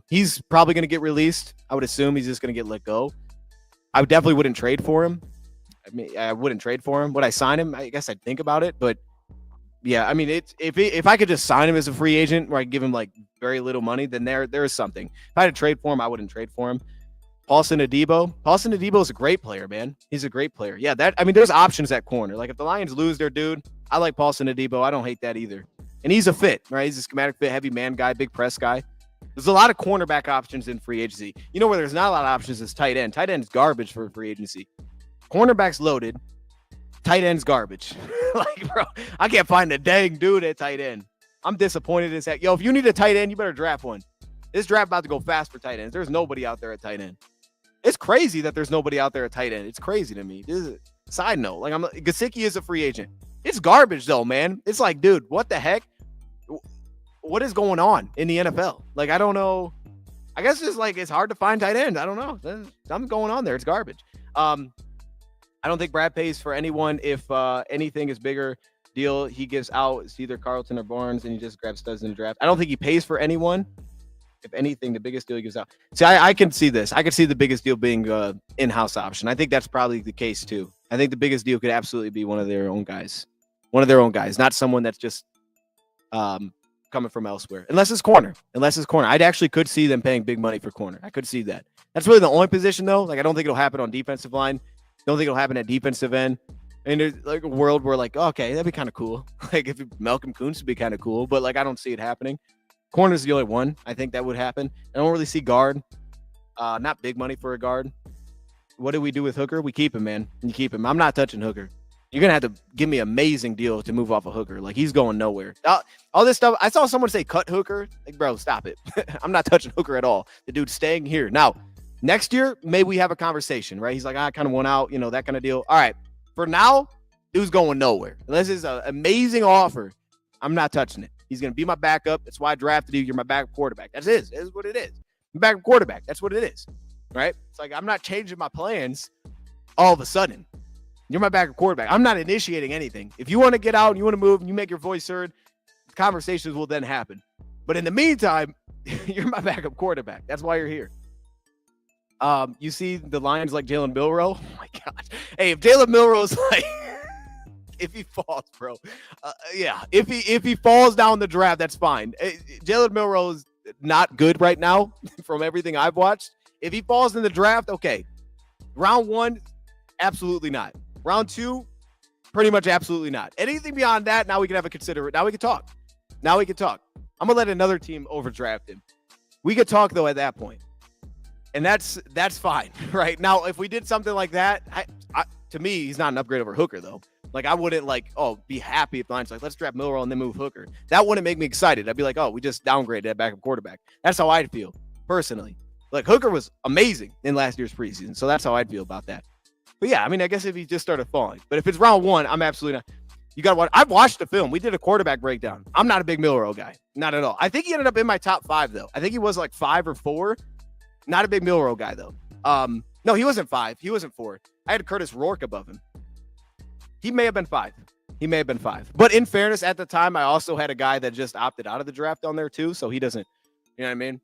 He's probably going to get released. I would assume he's just going to get let go. I definitely wouldn't trade for him. I mean, I wouldn't trade for him. Would I sign him? I guess I'd think about it. But yeah, I mean, if I could just sign him as a free agent where I give him like very little money, then there is something. If I had to trade for him, I wouldn't trade for him. Paulson Adebo is a great player, man. He's a great player. Yeah, there's options at corner. Like if the Lions lose their dude, I like Paulson Adebo. I don't hate that either. And he's a fit, right? He's a schematic fit, heavy man guy, big press guy. There's a lot of cornerback options in free agency. You know where there's not a lot of options is tight end. Tight end's garbage for free agency. Cornerback's loaded. Tight end's garbage. Like, bro, I can't find a dang dude at tight end. I'm disappointed as heck. Yo, if you need a tight end, you better draft one. This draft about to go fast for tight ends. There's nobody out there at tight end. It's crazy that there's nobody out there at tight end. It's crazy to me. This is a side note. Like, Gesicki is a free agent. It's garbage, though, man. It's like, dude, what the heck? What is going on in the NFL? Like, I don't know. I guess it's like it's hard to find tight end. I don't know. There's something going on there. It's garbage. I don't think Brad pays for anyone. If anything is bigger deal he gives out, it's either Carlton or Barnes, and he just grabs studs in the draft. I don't think he pays for anyone. If anything, the biggest deal he gives out. See, I can see this. I can see the biggest deal being in-house option. I think that's probably the case too. I think the biggest deal could absolutely be one of their own guys. One of their own guys, not someone that's just coming from elsewhere. Unless it's corner. I actually could see them paying big money for corner. I could see that. That's really the only position, though. Like, I don't think it'll happen on defensive line. Don't think it'll happen at defensive end. And there's like a world where, like, okay, that'd be kind of cool. Like, if Malcolm Kuntz would be kind of cool. But, like, I don't see it happening. Corner's the only one I think that would happen. I don't really see guard. Not big money for a guard. What do we do with Hooker? We keep him, man. You keep him. I'm not touching Hooker. You're going to have to give me an amazing deal to move off of Hooker. Like, he's going nowhere. All this stuff. I saw someone say cut Hooker. Like, bro, stop it. I'm not touching Hooker at all. The dude's staying here. Now, next year, maybe we have a conversation, right? He's like, I kind of went out, that kind of deal. All right. For now, dude's going nowhere. Unless it's an amazing offer, I'm not touching it. He's going to be my backup. That's why I drafted you. You're my backup quarterback. That is what it is. I'm backup quarterback. That's what it is, right? It's like I'm not changing my plans all of a sudden. You're my backup quarterback. I'm not initiating anything. If you want to get out and you want to move and you make your voice heard, conversations will then happen. But in the meantime, you're my backup quarterback. That's why you're here. You see the Lions like Jalen Milroe? Oh, my gosh. Hey, if Jalen Milroe's like if he falls, bro. Yeah, if he falls down the draft, that's fine. Jalen Milroe is not good right now from everything I've watched. If he falls in the draft, okay. Round 1, absolutely not. Round 2, pretty much absolutely not. Anything beyond that, now we can have a consider. Now we can talk. I'm gonna let another team overdraft him. We could talk though at that point, and that's fine, right? Now, if we did something like that, to me, he's not an upgrade over Hooker though. Like I wouldn't be happy if the Lions like let's draft Milroe and then move Hooker. That wouldn't make me excited. I'd be like, oh, we just downgraded that backup quarterback. That's how I'd feel personally. Like Hooker was amazing in last year's preseason, so that's how I'd feel about that. But yeah, I mean, I guess if he just started falling, but if it's round 1, I'm absolutely not. You got to watch. I've watched the film. We did a quarterback breakdown. I'm not a big Milroe guy, not at all. I think he ended up in my top 5 though. I think he was like 5 or 4. Not a big Milroe guy though. No, he wasn't 5. He wasn't 4. I had Curtis Rourke above him. He may have been 5. But in fairness, at the time, I also had a guy that just opted out of the draft on there too. So he doesn't, you know what I mean?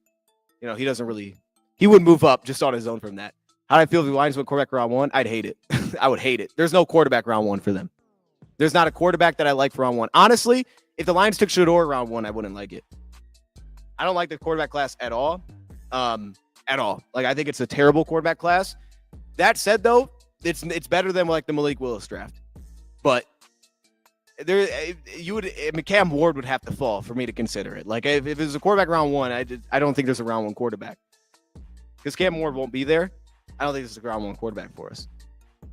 He doesn't really. He would move up just on his own from that. How do I feel if the Lions went quarterback round 1? I'd hate it. I would hate it. There's no quarterback round 1 for them. There's not a quarterback that I like for round 1. Honestly, if the Lions took Shedeur round 1, I wouldn't like it. I don't like the quarterback class at all. At all. Like I think it's a terrible quarterback class. That said, though, it's better than like the Malik Willis draft. But Cam Ward would have to fall for me to consider it. Like if it was a quarterback round 1, I don't think there's a round 1 quarterback. Because Cam Ward won't be there. I don't think this is a round 1 quarterback for us.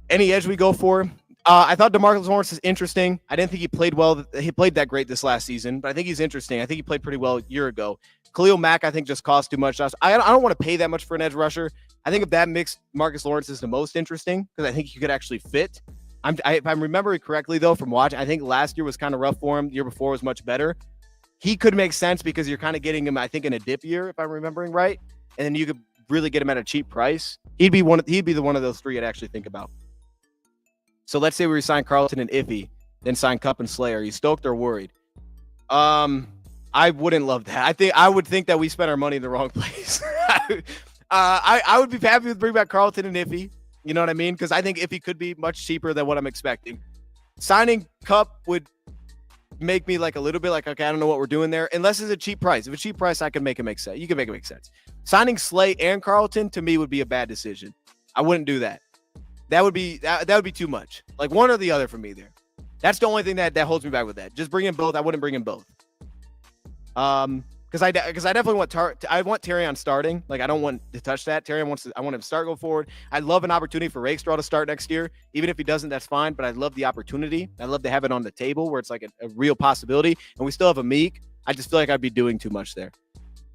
Any edge we go for? I thought DeMarcus Lawrence is interesting. I didn't think he played well. He played that great this last season, but I think he's interesting. I think he played pretty well a year ago. Khalil Mack, I think, just cost too much. I don't want to pay that much for an edge rusher. I think if that mix, Marcus Lawrence is the most interesting because I think he could actually fit. If I'm remembering correctly, though, from watching, I think last year was kind of rough for him. The year before was much better. He could make sense because you're kind of getting him, I think, in a dip year, if I'm remembering right. And then you could really get him at a cheap price. He'd be one of those 3 I'd actually think about. So let's say we resign Carlton and Iffy, then sign Cup and Slayer. Are you stoked or worried? I wouldn't love that. I would think that we spent our money in the wrong place. I would be happy to bring back Carlton and Iffy. You know what I mean? Because I think Iffy could be much cheaper than what I'm expecting. Signing Cup would make me like a little bit like, okay, I don't know what we're doing there. Unless it's a cheap price. If it's a cheap price, I can make it make sense. You can make it make sense. Signing Slay and Carlton to me would be a bad decision. I wouldn't do that. That would be too much. Like one or the other for me there. That's the only thing that holds me back with that. Just bring in both. I wouldn't bring in both. Because I definitely want Terrion starting. Like I don't want to touch that. I want him to start, go forward. I'd love an opportunity for Rakestraw to start next year. Even if he doesn't, that's fine. But I'd love the opportunity. I'd love to have it on the table where it's like a real possibility. And we still have a Meek. I just feel like I'd be doing too much there.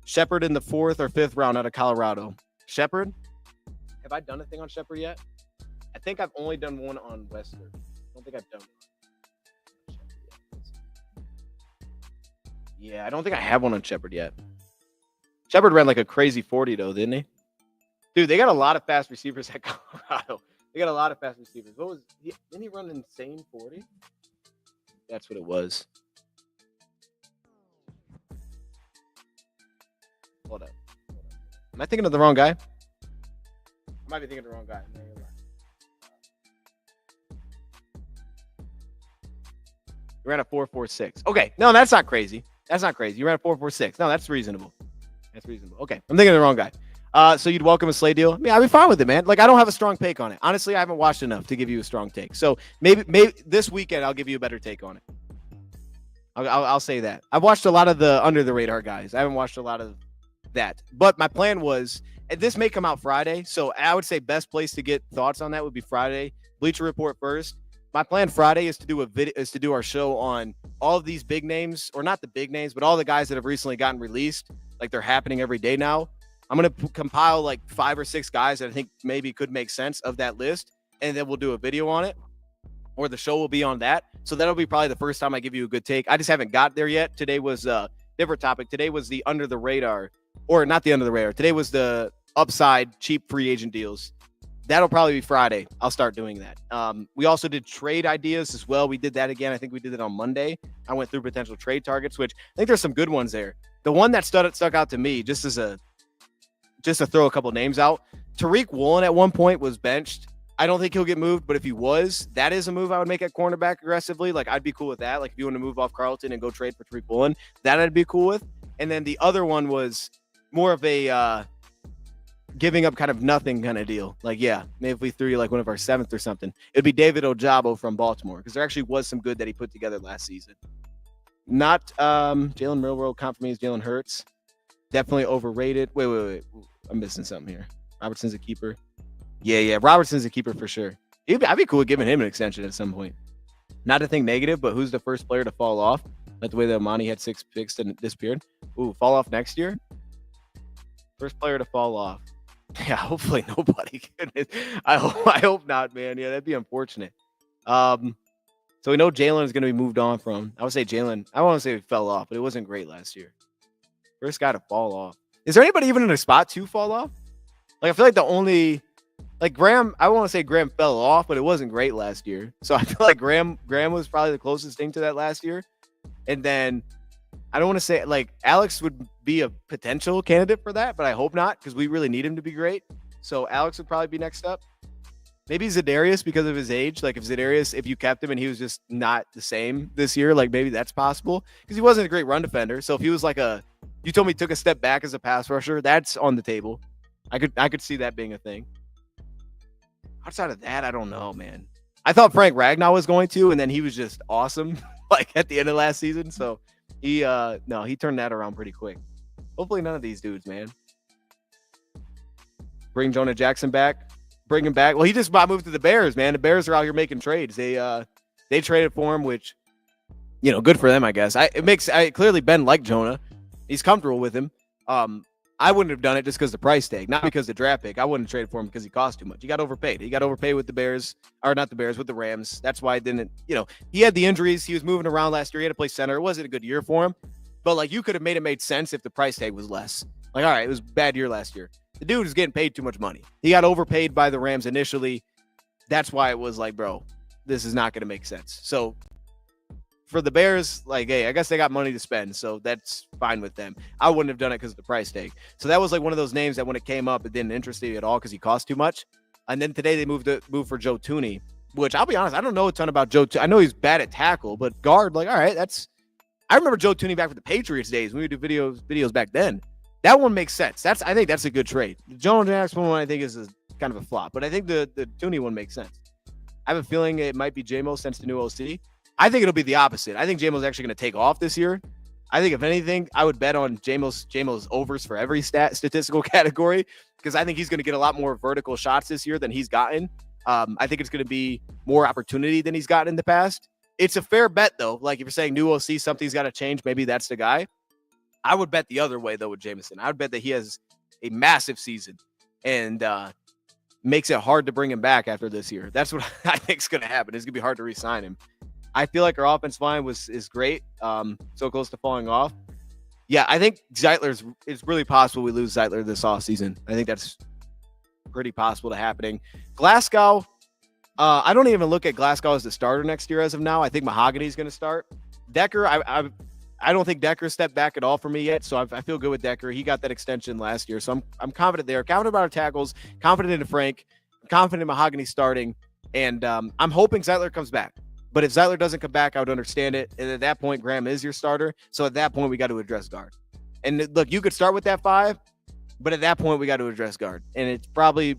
Shepard in the 4th or 5th round out of Colorado. Shepard? Have I done a thing on Shepard yet? I think I've only done one on Western. I don't think I've done one. Yeah, I don't think I have one on Shepard yet. Shepard ran like a crazy 40 though, didn't he? Dude, they got a lot of fast receivers at Colorado. They got a lot of fast receivers. Didn't he run an insane 40? That's what it was. Hold up. Am I thinking of the wrong guy? I might be thinking of the wrong guy. You ran a 4.46. Okay. No, that's not crazy. That's not crazy. You ran a 4.46. No, that's reasonable. That's reasonable. Okay. I'm thinking of the wrong guy. So you'd welcome a Slay deal? I mean, I'd be fine with it, man. Like, I don't have a strong take on it. Honestly, I haven't watched enough to give you a strong take. So maybe this weekend I'll give you a better take on it. I'll say that. I've watched a lot of the under the radar guys. I haven't watched a lot of that. But my plan was, and this may come out Friday, so I would say best place to get thoughts on that would be Friday. Bleacher Report first. My plan Friday is to do our show on all of these big names, or not the big names, but all the guys that have recently gotten released. Like they're happening every day now. I'm going to compile like 5 or 6 guys that I think maybe could make sense of that list. And then we'll do a video on it, or the show will be on that. So that'll be probably the first time I give you a good take. I just haven't got there yet. Today was a different topic. Today was the under the radar, or not the under the radar. Today was the upside cheap free agent deals. That'll probably be Friday. I'll start doing that. We also did trade ideas as well. We did that again. I think we did it on Monday. I went through potential trade targets, which I think there's some good ones there. The one that stuck out to me, just to throw a couple names out, Tariq Woolen at one point was benched I don't think he'll get moved, but if he was, that is a move I would make at cornerback aggressively. Like, I'd be cool with that. Like, if you want to move off Carlton and go trade for Tariq Woolen, that I'd be cool with. And then the other one was more of a giving up kind of nothing kind of deal. Like, yeah, maybe if we threw you like one of our 7th or something, it'd be David Ojabo from Baltimore, because there actually was some good that he put together last season. Not Jalen Milroe, comp for me is Jalen Hurts. Definitely overrated. Wait. I'm missing something here. Robertson's a keeper. Yeah. Robertson's a keeper for sure. I'd be cool with giving him an extension at some point. Not to think negative, but who's the first player to fall off? Like the way that Amani had 6 picks and disappeared. Ooh, fall off next year? First player to fall off. Yeah, hopefully nobody. I hope not, man. Yeah, that'd be unfortunate. So we know Jalen is going to be moved on from. I would say Jalen. I want to say he fell off, but it wasn't great last year. First guy to fall off. Is there anybody even in a spot to fall off? Like, I feel like the only, like Graham, I want to say Graham fell off, but it wasn't great last year. So I feel like Graham was probably the closest thing to that last year. And then I don't want to say, like, Alex would be a potential candidate for that, but I hope not, because we really need him to be great. So Alex would probably be next up. Maybe Za'Darius because of his age. Like, if you kept him and he was just not the same this year, like, maybe that's possible, because he wasn't a great run defender. So if he was like you told me he took a step back as a pass rusher, that's on the table. I could see that being a thing. Outside of that, I don't know, man. I thought Frank Ragnow was going to, and then he was just awesome, like at the end of last season. So he turned that around pretty quick. Hopefully none of these dudes, man. Bring Jonah Jackson back. Bring him back. Well, he just moved to the Bears, man. The Bears are out here making trades. They traded for him, which, good for them, I guess. Clearly Ben liked Jonah. He's comfortable with him. I wouldn't have done it just because the price tag, not because the draft pick. I wouldn't have traded for him because he cost too much. He got overpaid. He got overpaid with the Bears, or not the Bears, with the Rams. That's why I didn't, he had the injuries. He was moving around last year. He had to play center. It wasn't a good year for him. But, like, you could have made sense if the price tag was less. Like, all right, it was a bad year last year. The dude is getting paid too much money. He got overpaid by the Rams initially. That's why it was like, bro, this is not going to make sense. So, for the Bears, like, hey, I guess they got money to spend, so that's fine with them. I wouldn't have done it because of the price tag. So that was like one of those names that when it came up, it didn't interest me at all because he cost too much. And then today they moved for Joe Tooney, which I'll be honest, I don't know a ton about Joe. I know he's bad at tackle, but guard, like, all right, I remember Joe Tooney back for the Patriots days when we would do videos back then. That one makes sense. I think that's a good trade. The Jonah Jackson one I think is kind of a flop, but I think the Tooney one makes sense. I have a feeling it might be J-Mo since the new OC. I think it'll be the opposite. I think J-Mo's actually going to take off this year. I think if anything, I would bet on J-Mo's overs for every statistical category, because I think he's going to get a lot more vertical shots this year than he's gotten. I think it's going to be more opportunity than he's gotten in the past. It's a fair bet, though. Like, if you're saying new OC, something's got to change, maybe that's the guy. I would bet the other way, though, with Jameson. I would bet that he has a massive season and makes it hard to bring him back after this year. That's what I think is going to happen. It's going to be hard to re-sign him. I feel like our offense line is great, so close to falling off. Yeah, I think it's really possible we lose Zeitler this offseason. I think that's pretty possible to happening. Glasgow, I don't even look at Glasgow as the starter next year as of now. I think Mahogany's going to start. Decker, I don't think Decker stepped back at all for me yet, so I feel good with Decker. He got that extension last year, so I'm confident there. Confident about our tackles, confident in Frank, confident in Mahogany starting, and I'm hoping Zeitler comes back. But if Zeitler doesn't come back, I would understand it. And at that point, Graham is your starter. So at that point, we got to address guard. And look, you could start with that 5, but at that point, we got to address guard. And it's probably,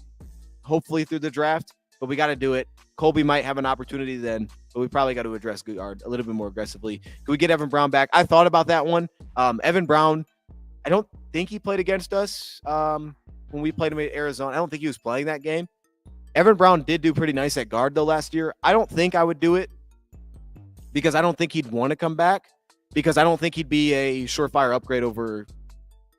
hopefully, through the draft, but we got to do it. Colby might have an opportunity then, but we probably got to address guard a little bit more aggressively. Can we get Evan Brown back? I thought about that one. Evan Brown, I don't think he played against us when we played him at Arizona. I don't think he was playing that game. Evan Brown did do pretty nice at guard, though, last year. I don't think I would do it, because I don't think he'd want to come back, because I don't think he'd be a surefire upgrade over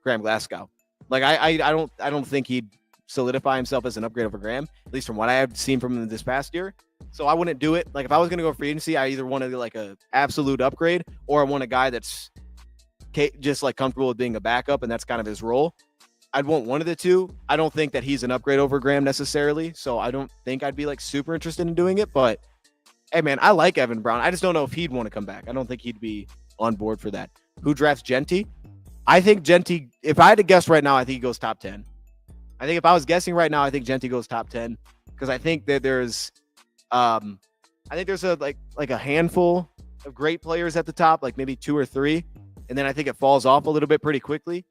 Graham Glasgow. Like, I don't think he'd solidify himself as an upgrade over Graham, at least from what I have seen from him this past year. So I wouldn't do it. Like, if I was going to go free agency, I either wanted like a absolute upgrade, or I want a guy that's just like comfortable with being a backup, and that's kind of his role. I'd want one of the two. I don't think that he's an upgrade over Graham necessarily, so I don't think I'd be like super interested in doing it, but hey, man, I like Evan Brown. I just don't know if he'd want to come back. I don't think he'd be on board for that. Who drafts Genty? I think Genty, if I had to guess right now, I think he goes top 10. I think if I was guessing right now, I think Genty goes top 10. because I think that I think there's a like a handful of great players at the top, like maybe 2 or 3, and then I think it falls off a little bit pretty quickly.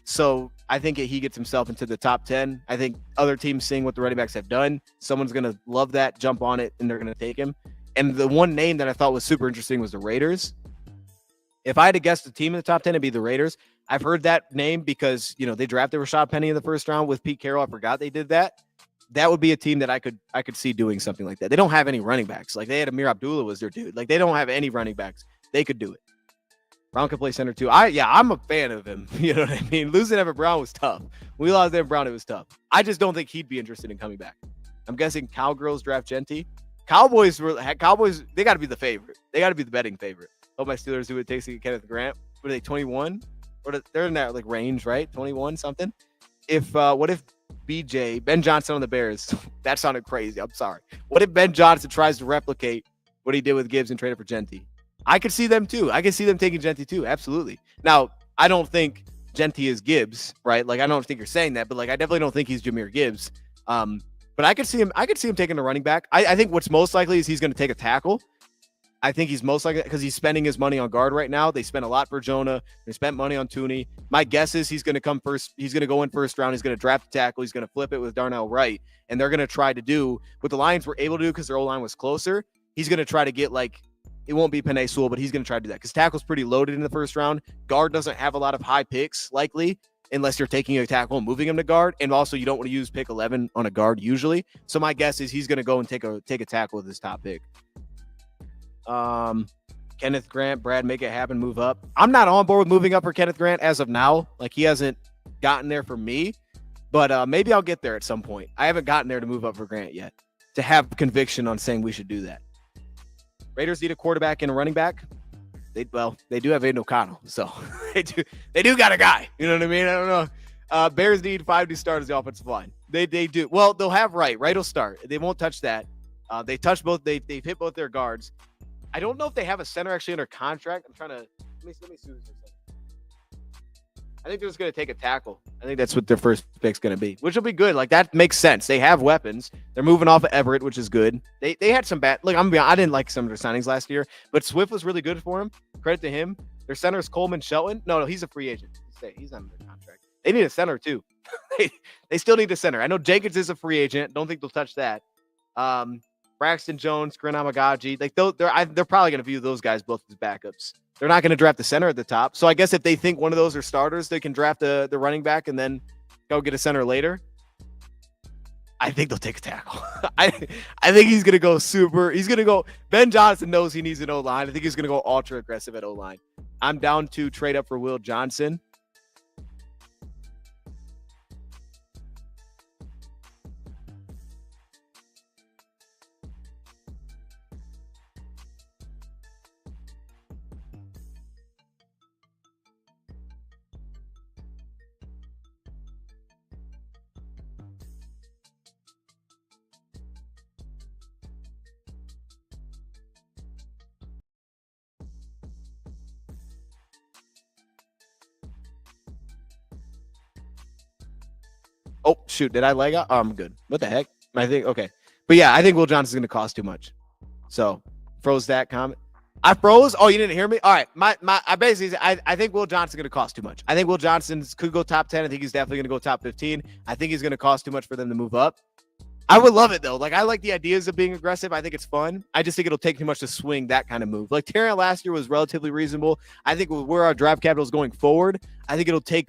So I think he gets himself into the top 10. I think other teams seeing what the running backs have done, someone's going to love that, jump on it, and they're going to take him. And the one name that I thought was super interesting was the Raiders. If I had to guess the team in the top 10, it'd be the Raiders. I've heard that name because, they drafted Rashad Penny in the first round with Pete Carroll. I forgot they did that. That would be a team that I could see doing something like that. They don't have any running backs. Like, they had Amir Abdullah was their dude. Like, they don't have any running backs. They could do it. Brown could play center too. I'm a fan of him. You know what I mean? Losing Evan Brown was tough. We lost Evan Brown. It was tough. I just don't think he'd be interested in coming back. I'm guessing Cowgirls draft Genty. Cowboys, they got to be the favorite. They got to be the betting favorite. Hope my Steelers do what it takes to get Kenneth Grant. What are they, 21? Or they're in that like range, right? 21 something. What if Ben Johnson on the Bears? That sounded crazy. I'm sorry. What if Ben Johnson tries to replicate what he did with Gibbs and traded for Genty? I could see them too. I could see them taking Genty too. Absolutely. Now, I don't think Genty is Gibbs, right? Like, I don't think you're saying that, but like, I definitely don't think he's Jahmyr Gibbs. But I could see him taking a running back. I think what's most likely is he's going to take a tackle. I think he's most likely because he's spending his money on guard right now. They spent a lot for Jonah. They spent money on Tooney. My guess is he's going to come first. He's going to go in first round. He's going to draft the tackle. He's going to flip it with Darnell Wright. And they're going to try to do what the Lions were able to do because their O-line was closer. He's going to try to get it won't be Penei Sewell, but he's going to try to do that because tackle's pretty loaded in the first round. Guard doesn't have a lot of high picks likely unless you're taking a tackle and moving him to guard. And also you don't want to use pick 11 on a guard usually. So my guess is he's going to go and take a tackle with his top pick. Kenneth Grant, Brad, make it happen, move up. I'm not on board with moving up for Kenneth Grant as of now. Like, he hasn't gotten there for me, but maybe I'll get there at some point. I haven't gotten there to move up for Grant yet, to have conviction on saying we should do that. Raiders need a quarterback and a running back. They do have Aiden O'Connell, so they do got a guy. You know what I mean? I don't know. Bears need 5 new starters the offensive line. They do. Well, they'll have Wright. Wright will start. They won't touch that. They touch both. They've hit both their guards. I don't know if they have a center actually under contract. I'm trying to let me see who's their center. I think they're just going to take a tackle. I think that's what their first pick's going to be, which will be good. Like, that makes sense. They have weapons. They're moving off of Everett, which is good. They had some bad. Look, I didn't like some of their signings last year, but Swift was really good for him. Credit to him. Their center is Coleman Shelton. No, he's a free agent. He's under contract. They need a center too. They still need a center. I know Jenkins is a free agent. Don't think they'll touch that. Braxton Jones, Corinne Amagaji, they're probably going to view those guys both as backups. They're not going to draft the center at the top. So I guess if they think one of those are starters, they can draft the running back and then go get a center later. I think they'll take a tackle. I think he's going to go Ben Johnson knows he needs an O-line. I think he's going to go ultra aggressive at O-line. I'm down to trade up for Will Johnson. Oh, shoot. Did I leg out? Oh, I'm good. What the heck? I think, okay. But yeah, I think Will Johnson's going to cost too much. So, froze that comment. I froze? Oh, you didn't hear me? All right. I think Will Johnson's going to cost too much. I think Will Johnson could go top 10. I think he's definitely going to go top 15. I think he's going to cost too much for them to move up. I would love it, though. Like, I like the ideas of being aggressive. I think it's fun. I just think it'll take too much to swing that kind of move. Like, Terran last year was relatively reasonable. I think where our draft capital is going forward, I think it'll take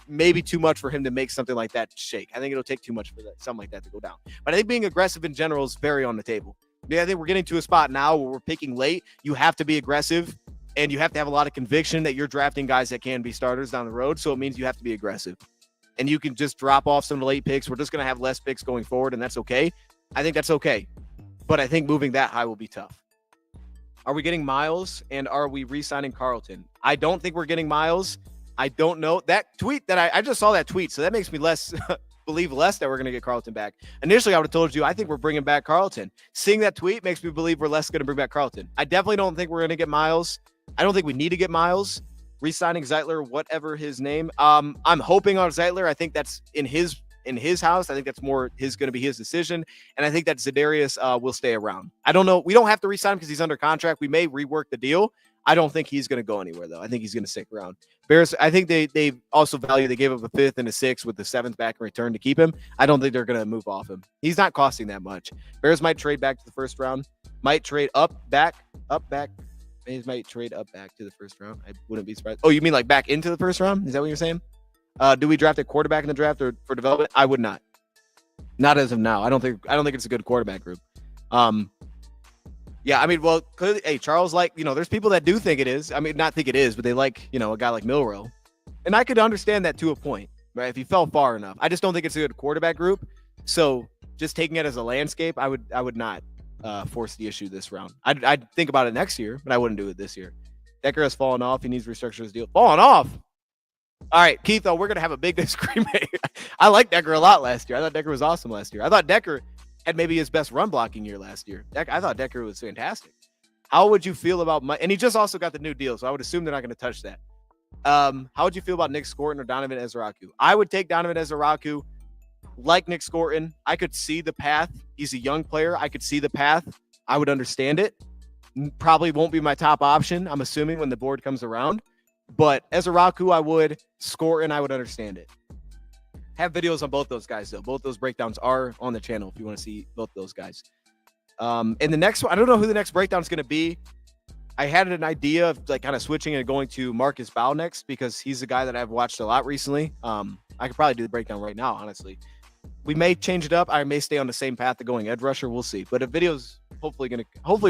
maybe too much for him to make something like that shake. I think it'll take too much for something like that to go down. But I think being aggressive in general is very on the table. Yeah, I think we're getting to a spot now where we're picking late. You have to be aggressive, and you have to have a lot of conviction that you're drafting guys that can be starters down the road. So it means you have to be aggressive. And you can just drop off some of the late picks. We're just going to have less picks going forward, and that's okay. I think that's okay. But I think moving that high will be tough. Are we getting Miles, and are we re-signing Carlton? I don't think we're getting Miles. I don't know. That tweet that I just saw that tweet, so that makes me believe less that we're going to get Carlton back. Initially, I would have told you I think we're bringing back Carlton. Seeing that tweet makes me believe we're less going to bring back Carlton. I definitely don't think we're going to get Miles. I don't think we need to get Miles. Re-signing Zeitler, whatever his name. I'm hoping on Zeitler. I think that's in his in his house. I think that's more going to be his decision. And I think that Za'Darius will stay around. I don't know. We don't have to re-sign him because he's under contract. We may rework the deal. I don't think he's going to go anywhere, though. I think he's going to stick around. Bears, I think they also value, they gave up a 5th and a 6th with the 7th back in return to keep him. I don't think they're going to move off him. He's not costing that much. Bears might trade back to the first round, might trade up, back. They might trade up back to the first round. I wouldn't be surprised. Oh, you mean like back into the first round? Is that what you're saying? Do we draft a quarterback in the draft or for development? I would not. Not as of now. I don't think it's a good quarterback group. Yeah, I mean, well, clearly, hey, Charles, like, there's people that do think it is. I mean, not think it is, but they like, a guy like Milroe. And I could understand that to a point, right? If he fell far enough. I just don't think it's a good quarterback group. So just taking it as a landscape, I would not force the issue this round. I'd think about it next year, but I wouldn't do it this year. Decker has fallen off. He needs to restructure his deal. Fallen off? All right, Keith, we're going to have a big disagreement. I liked Decker a lot last year. I thought Decker was awesome last year. I thought Decker had maybe his best run blocking year last year. I thought Decker was fantastic. How would you feel about and he just also got the new deal, so I would assume they're not going to touch that. How would you feel about Nick Scorton or Donovan Ezraku? I would take Donovan Ezraku like Nick Scorton. I could see the path. He's a young player. I could see the path. I would understand it. Probably won't be my top option, I'm assuming, when the board comes around. But Ezraku, I would. Scorton, I would understand it. Have videos on both those guys, though. Both those breakdowns are on the channel if you want to see both those guys. And the next one, I don't know who the next breakdown is going to be. I had an idea of like kind of switching and going to Marcus Bow next because he's a guy that I've watched a lot recently. I could probably do the breakdown right now, honestly. We may change it up. I may stay on the same path of going edge rusher. We'll see. But the video's hopefully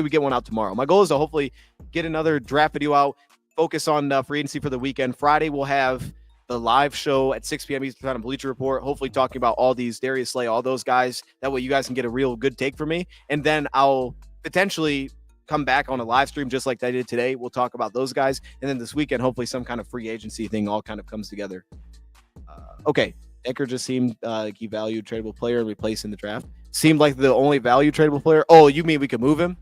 we get one out tomorrow. My goal is to hopefully get another draft video out, focus on free agency for the weekend. Friday, we'll have the live show at 6 p.m. Eastern Time on Bleacher Report, hopefully talking about all these Darius Slay, all those guys. That way you guys can get a real good take from me. And then I'll potentially come back on a live stream just like I did today. We'll talk about those guys. And then this weekend, hopefully some kind of free agency thing all kind of comes together. Okay. Ecker just seemed like he valued tradable player and replace in the draft. Seemed like the only value tradable player. Oh, you mean we could move him?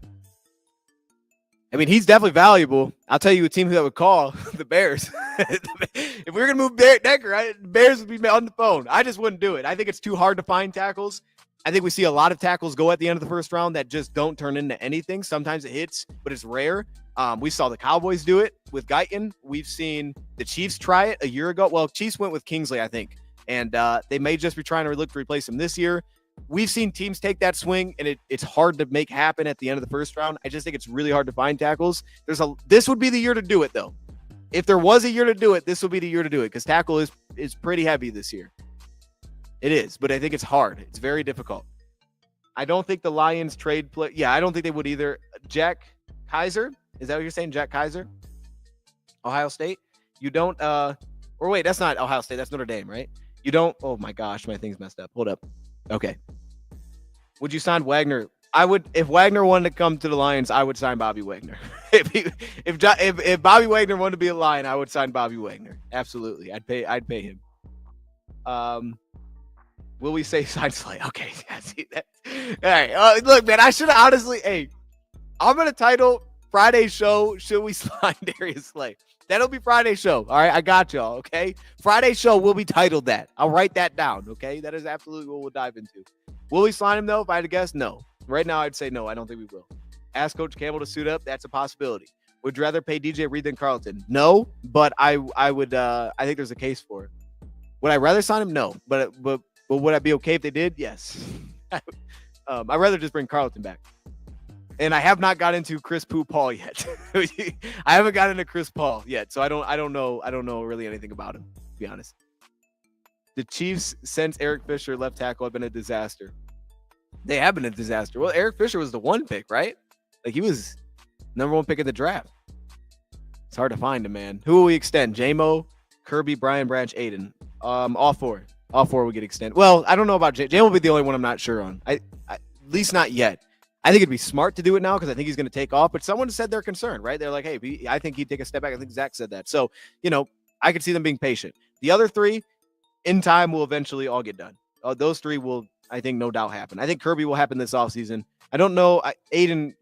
I mean, he's definitely valuable. I'll tell you a team that would call the Bears. If we were going to move Decker, the Bears would be on the phone. I just wouldn't do it. I think it's too hard to find tackles. I think we see a lot of tackles go at the end of the first round that just don't turn into anything. Sometimes it hits, but it's rare. We saw the Cowboys do it with Guyton. We've seen the Chiefs try it a year ago. Well, Chiefs went with Kingsley, I think. And they may just be trying to look to replace him this year. We've seen teams take that swing, and it's hard to make happen at the end of the first round. I just think it's really hard to find tackles. This would be the year to do it, though. If there was a year to do it, this would be the year to do it because tackle is pretty heavy this year. It is, but I think it's hard. It's very difficult. I don't think the Lions trade play. Yeah, I don't think they would either. Jack Kaiser, is that what you're saying? Jack Kaiser, Ohio State. You don't. Or wait, that's not Ohio State. That's Notre Dame, right? You don't. Oh my gosh, my thing's messed up. Hold up. Okay. Would you sign Wagner? I would. If Wagner wanted to come to the Lions, I would sign Bobby Wagner. if Bobby Wagner wanted to be a Lion, I would sign Bobby Wagner. Absolutely, I'd pay him. Will we say sign Slay? Okay, I see that. All right. Look, man, I should have honestly. Hey, I'm gonna title Friday's show. Should we sign Darius Slay? That'll be Friday's show. All right, I got y'all. Okay, Friday's show will be titled that. I'll write that down. Okay, that is absolutely what we'll dive into. Will we sign him though? If I had to guess, no. Right now, I'd say no. I don't think we will. Ask Coach Campbell to suit up. That's a possibility. Would you rather pay DJ Reed than Carlton? No, but I would. I think there's a case for it. Would I rather sign him? No, but would I be okay if they did? Yes. I'd rather just bring Carlton back. And I have not got into Chris Poo Paul yet. I haven't got into Chris Paul yet, so I don't know really anything about him, to be honest. The Chiefs, since Eric Fisher left tackle, have been a disaster. They have been a disaster. Well, Eric Fisher was the 1 pick, right? Like he was number 1 pick of the draft. It's hard to find him, man. Who will we extend? J-Mo, Kirby, Brian Branch, Aiden. All four. All 4 will get extended. Well, I don't know about Jay. Jay will be the only one I'm not sure on. At least not yet. I think it'd be smart to do it now because I think he's going to take off. But someone said they're concerned, right? They're like, hey, I think he'd take a step back. I think Zach said that. So, I could see them being patient. The other 3, in time, will eventually all get done. Those 3 will, I think, no doubt happen. I think Kirby will happen this offseason. I don't know. Aiden,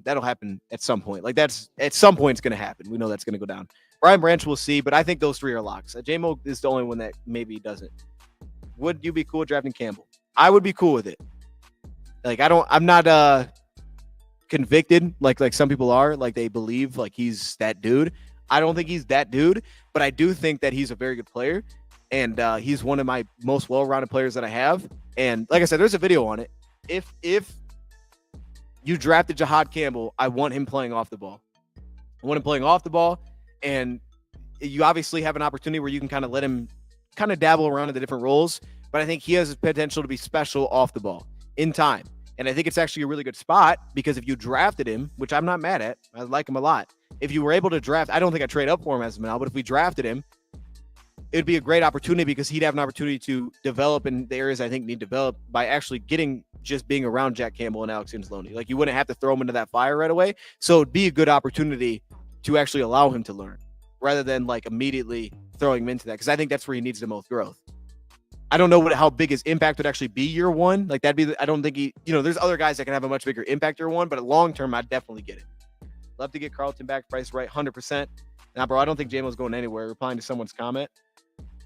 that'll happen at some point. Like that's at some point it's going to happen. We know that's going to go down. Brian Branch, we'll see. But I think those 3 are locks. J-Mo is the only one that maybe doesn't. would you be cool drafting Campbell? I would be cool with it. Like, I'm not convicted like some people are, like they believe like he's that dude. I don't think he's that dude, but I do think that he's a very good player, and he's one of my most well-rounded players that I have. And like I said, there's a video on it. If you drafted Jahad Campbell, I want him playing off the ball. I want him playing off the ball, and you obviously have an opportunity where you can kind of let him kind of dabble around in the different roles, but I think he has the potential to be special off the ball in time. And I think it's actually a really good spot because if you drafted him, which I'm not mad at, I like him a lot. If you were able to draft, I don't think I'd trade up for him as of now, but if we drafted him, it'd be a great opportunity because he'd have an opportunity to develop in the areas I think need developed by actually just being around Jack Campbell and Alex Anzalone. Like, you wouldn't have to throw him into that fire right away. So it'd be a good opportunity to actually allow him to learn rather than like immediately throwing him into that. Cause I think that's where he needs the most growth. I don't know how big his impact would actually be year one. Like, I don't think there's other guys that can have a much bigger impact year one, but long term, I'd definitely get it. Love to get Carlton back, price right, 100%. Now, bro, I don't think J-Mo's going anywhere. Replying to someone's comment.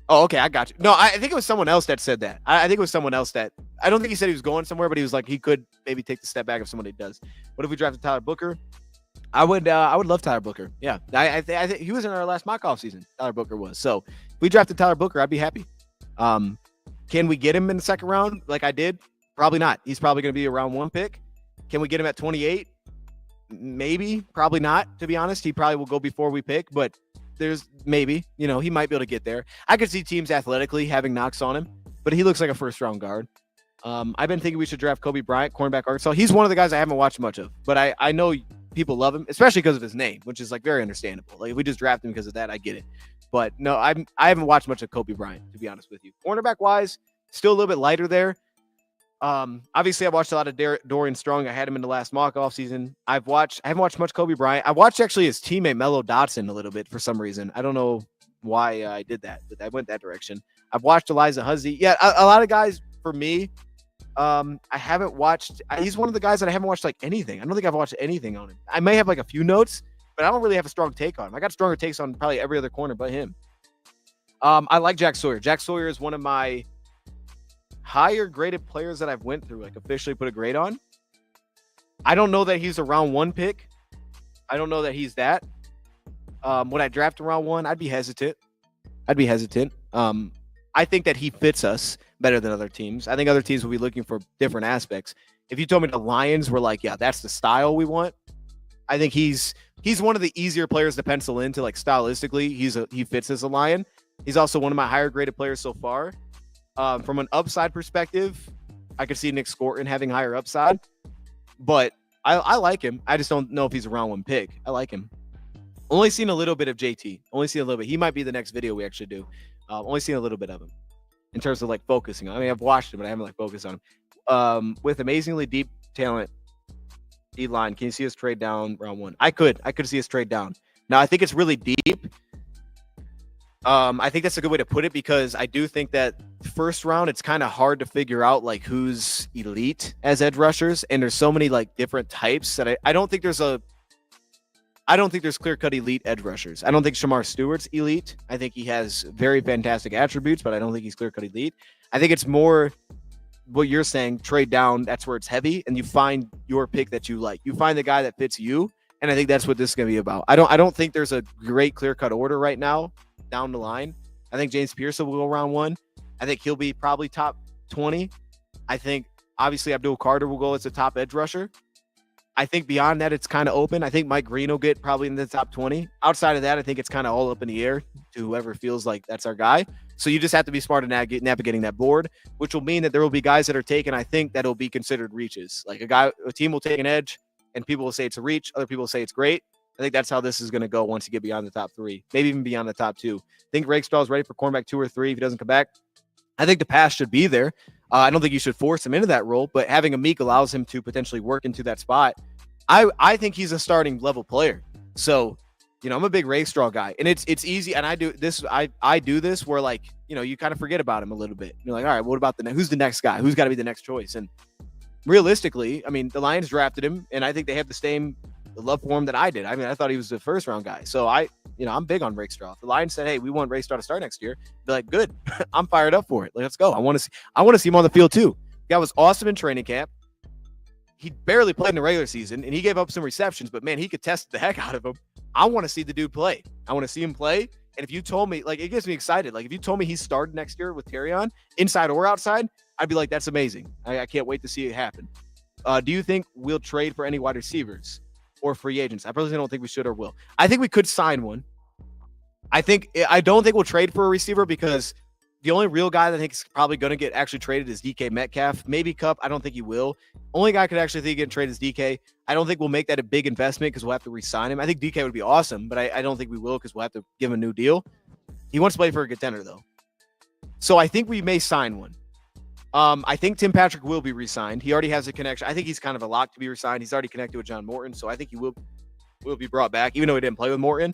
Oh, okay, I got you. No, I think it was someone else that said that. I think it was someone else that, I don't think he said he was going somewhere, but he was like, he could maybe take the step back if somebody does. What if we drafted Tyler Booker? I would love Tyler Booker. Yeah, I think he was in our last mock-off season. Tyler Booker was. So if we drafted Tyler Booker, I'd be happy. Can we get him in the second round like I did? Probably not. He's probably going to be a round 1 pick. Can we get him at 28? Maybe. Probably not, to be honest. He probably will go before we pick, but there's maybe. He might be able to get there. I could see teams athletically having knocks on him, but he looks like a first-round guard. I've been thinking we should draft Kobe Bryant, cornerback Arkansas. He's one of the guys I haven't watched much of, but I know people love him, especially because of his name, which is like very understandable. Like, if we just draft him because of that, I get it. But no, I haven't watched much of Kobe Bryant, to be honest with you. Cornerback wise, still a little bit lighter there. Obviously I watched a lot of Dorian Strong. I had him in the last mock-off season. I haven't watched much Kobe Bryant. I watched actually his teammate Melo Dotson a little bit for some reason. I don't know why I did that, but I went that direction. I've watched Elijah Huzzy. Yeah, a lot of guys for me. I haven't watched. He's one of the guys that I haven't watched like anything. I don't think I've watched anything on him. I may have like a few notes, but I don't really have a strong take on him. I got stronger takes on probably every other corner but him. I like Jack Sawyer. Jack Sawyer is one of my higher graded players that I've went through, like officially put a grade on. I don't know that he's a round 1 pick. I don't know that he's that. Would I draft a round 1? I'd be hesitant. I think that he fits us better than other teams. I think other teams will be looking for different aspects. If you told me the Lions were like, yeah, that's the style we want, I think he's one of the easier players to pencil into, like stylistically. He fits as a Lion. He's also one of my higher graded players so far. From an upside perspective, I could see Nick Scorton having higher upside, but I like him. I just don't know if he's a round 1 pick. I like him. Only seen a little bit of JT. Only seen a little bit. He might be the next video we actually do. Only seen a little bit of him in terms of like focusing. I mean, I've watched him, but I haven't like focused on him. With amazingly deep talent, D-line, can you see us trade down round 1? I could see us trade down. Now, I think it's really deep. I think that's a good way to put it because I do think that first round, it's kind of hard to figure out like who's elite as edge rushers. And there's so many like different types that I don't think there's clear-cut elite edge rushers. I don't think Shamar Stewart's elite. I think he has very fantastic attributes, but I don't think he's clear-cut elite. I think it's more what you're saying, trade down, that's where it's heavy, and you find your pick that you like. You find the guy that fits you, and I think that's what this is going to be about. I don't think there's a great clear-cut order right now down the line. I think James Pearson will go round 1. I think he'll be probably top 20. I think, obviously, Abdul Carter will go as a top edge rusher. I think beyond that, it's kind of open. I think Mike Green will get probably in the top 20. Outside of that, I think it's kind of all up in the air to whoever feels like that's our guy. So you just have to be smart in navigating that board, which will mean that there will be guys that are taken, I think, that'll be considered reaches. Like a team will take an edge, and people will say it's a reach. Other people will say it's great. I think that's how this is going to go once you get beyond the top 3, maybe even beyond the top 2. I think Rakestraw is ready for cornerback 2 or 3 if he doesn't come back. I think the pass should be there. I don't think you should force him into that role, but having a Meek allows him to potentially work into that spot. I think he's a starting level player. So, I'm a big Rakestraw guy, and it's easy. And I do this. I do this where like, you kind of forget about him a little bit. You're like, all right, what about who's the next guy? Who's got to be the next choice? And realistically, I mean, the Lions drafted him, and I think they have the same love for him that I did. I mean, I thought he was the first round guy. So I I'm big on Rakestraw. If the Lions said, "Hey, we want Rakestraw to start next year," be like, "Good, I'm fired up for it. Let's go. I want to see him on the field too." Guy was awesome in training camp. He barely played in the regular season, and he gave up some receptions, but man, he could test the heck out of him. I want to see the dude play. I want to see him play. And if you told me, like, it gets me excited. Like, if you told me he's started next year with Terrion, inside or outside, I'd be like, that's amazing. I can't wait to see it happen. Do you think we'll trade for any wide receivers or free agents? I personally don't think we should or will. I think we could sign one. I don't think we'll trade for a receiver because the only real guy that I think is probably going to get actually traded is DK Metcalf. Maybe Kupp. I don't think he will. Only guy I could actually think getting traded is DK. I don't think we'll make that a big investment because we'll have to re-sign him. I think DK would be awesome, but I don't think we will because we'll have to give him a new deal. He wants to play for a contender, though. So I think we may sign one. I think Tim Patrick will be re-signed. He already has a connection. I think he's kind of a lock to be re-signed. He's already connected with John Morton, so I think he will be brought back, even though he didn't play with Morton.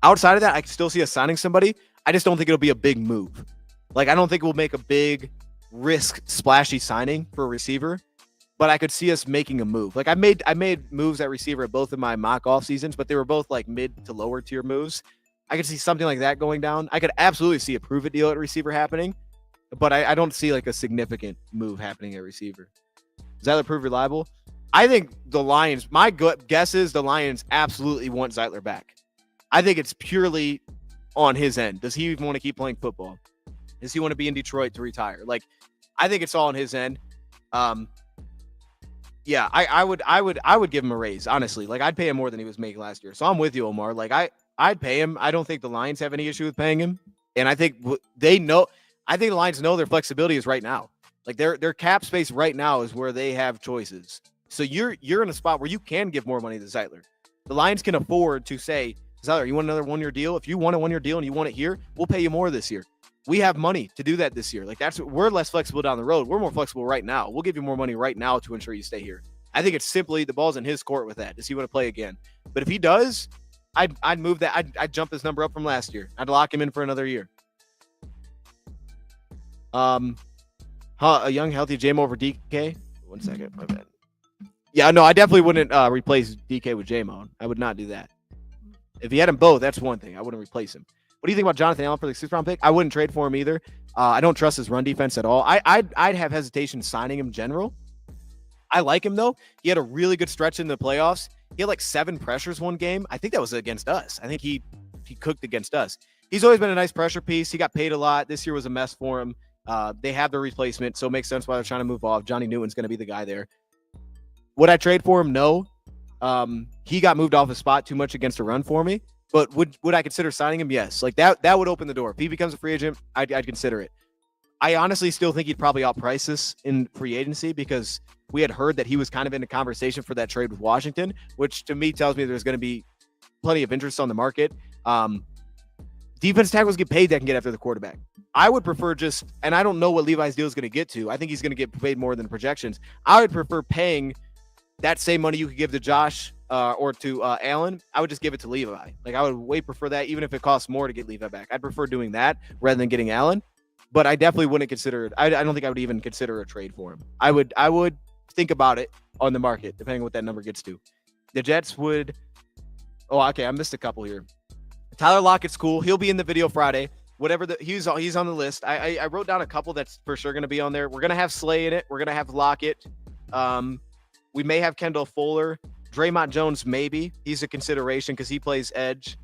Outside of that, I can still see us signing somebody. I just don't think it'll be a big move. Like, I don't think we'll make a big risk splashy signing for a receiver, but I could see us making a move. Like, I made moves at receiver at both of my mock off seasons, but they were both like mid to lower tier moves. I could see something like that going down. I could absolutely see a prove it deal at receiver happening, but I don't see like a significant move happening at receiver. Zeitler prove reliable? I think the Lions, my guess is the Lions absolutely want Zeitler back. I think it's purely on his end. Does he even want to keep playing football? Does he want to be in Detroit to retire? Like, I think it's all on his end. Yeah, I would give him a raise, honestly. Like, I'd pay him more than he was making last year. So I'm with you, Omar. Like, I'd pay him. I don't think the Lions have any issue with paying him. And I think they know. I think the Lions know their flexibility is right now. Like, their cap space right now is where they have choices. So you're in a spot where you can give more money to Zeitler. The Lions can afford to say, Zeitler, you want another one-year deal? If you want a one-year deal and you want it here, we'll pay you more this year. We have money to do that this year. Like, we're less flexible down the road. We're more flexible right now. We'll give you more money right now to ensure you stay here. I think it's simply the ball's in his court with that. Does he want to play again? But if he does, I'd move that. I'd jump his number up from last year. I'd lock him in for another year. A young, healthy J-Mo over DK. 1 second, my bad. Yeah, no, I definitely wouldn't replace DK with J-Mo. I would not do that. If he had them both, that's one thing. I wouldn't replace him. What do you think about Jonathan Allen for the 6th round pick? I wouldn't trade for him either. I don't trust his run defense at all. I'd have hesitation signing him in general. I like him, though. He had a really good stretch in the playoffs. He had like 7 pressures one game. I think that was against us. I think he cooked against us. He's always been a nice pressure piece. He got paid a lot. This year was a mess for him. They have their replacement, so it makes sense why they're trying to move off. Johnny Newton's going to be the guy there. Would I trade for him? No. He got moved off his spot too much against a run for me. But would I consider signing him? Yes. Like that would open the door. If he becomes a free agent, I'd consider it. I honestly still think he'd probably outprice us in free agency because we had heard that he was kind of in a conversation for that trade with Washington, which to me tells me there's going to be plenty of interest on the market. Defense tackles get paid that can get after the quarterback. I would prefer and I don't know what Levi's deal is going to get to. I think he's going to get paid more than projections. I would prefer paying that same money you could give to Josh or to Allen. I would just give it to Levi. Like, I would way prefer that, even if it costs more to get Levi back. I'd prefer doing that rather than getting Allen. But I definitely wouldn't consider it. I don't think I would even consider a trade for him. I would think about it on the market, depending on what that number gets to. The Jets would. Oh, okay. I missed a couple here. Tyler Lockett's cool. He'll be in the video Friday. Whatever he's on the list. I wrote down a couple that's for sure going to be on there. We're going to have Slay in it. We're going to have Lockett. We may have Kendall Fuller. Draymond Jones, maybe. He's a consideration because he plays edge.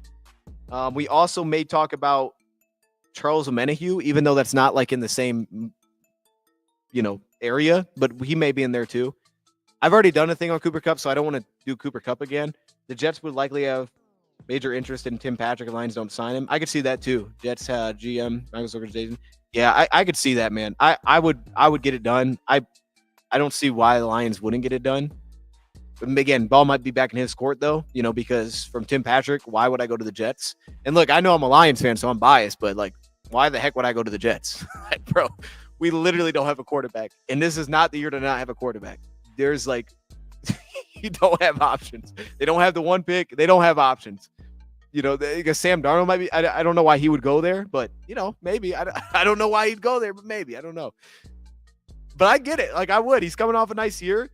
We also may talk about Charles Omenihu, even though that's not like in the same, area, but he may be in there too. I've already done a thing on Cooper Kupp, so I don't want to do Cooper Kupp again. The Jets would likely have major interest in Tim Patrick and Lions don't sign him. I could see that too. Jets GM, Michael's organization. Yeah, I could see that, man. I would get it done. I don't see why the Lions wouldn't get it done. But again, ball might be back in his court, though, because from Tim Patrick, why would I go to the Jets? And look, I know I'm a Lions fan, so I'm biased, but like, why the heck would I go to the Jets? Like, bro, we literally don't have a quarterback. And this is not the year to not have a quarterback. There's like, you don't have options. They don't have the one pick. They don't have options. Because Sam Darnold might be, I don't know why he would go there, but, maybe. I don't know why he'd go there, but maybe. I don't know. But I get it. Like, I would. He's coming off a nice year.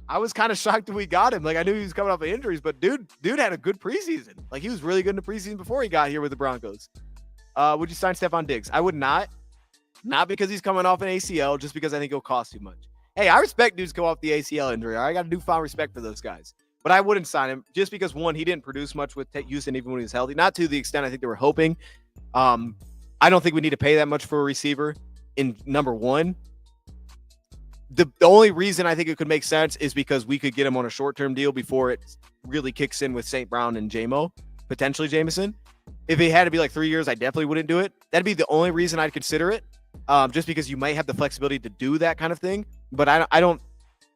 I was kind of shocked that we got him. Like I knew he was coming off of injuries, but dude had a good preseason. Like he was really good in the preseason before he got here with the Broncos. Would you sign Stephon Diggs? I would not. Not because he's coming off an ACL, just because I think he'll cost too much. Hey, I respect dudes go off the ACL injury. I got newfound respect for those guys. But I wouldn't sign him just because, one, he didn't produce much with Houston even when he was healthy. Not to the extent I think they were hoping. I don't think we need to pay that much for a receiver in number one. The only reason I think it could make sense is because we could get him on a short-term deal before it really kicks in with St. Brown and J-Mo, potentially Jameson. If it had to be like 3 years, I definitely wouldn't do it. That'd be the only reason I'd consider it, just because you might have the flexibility to do that kind of thing. But I don't.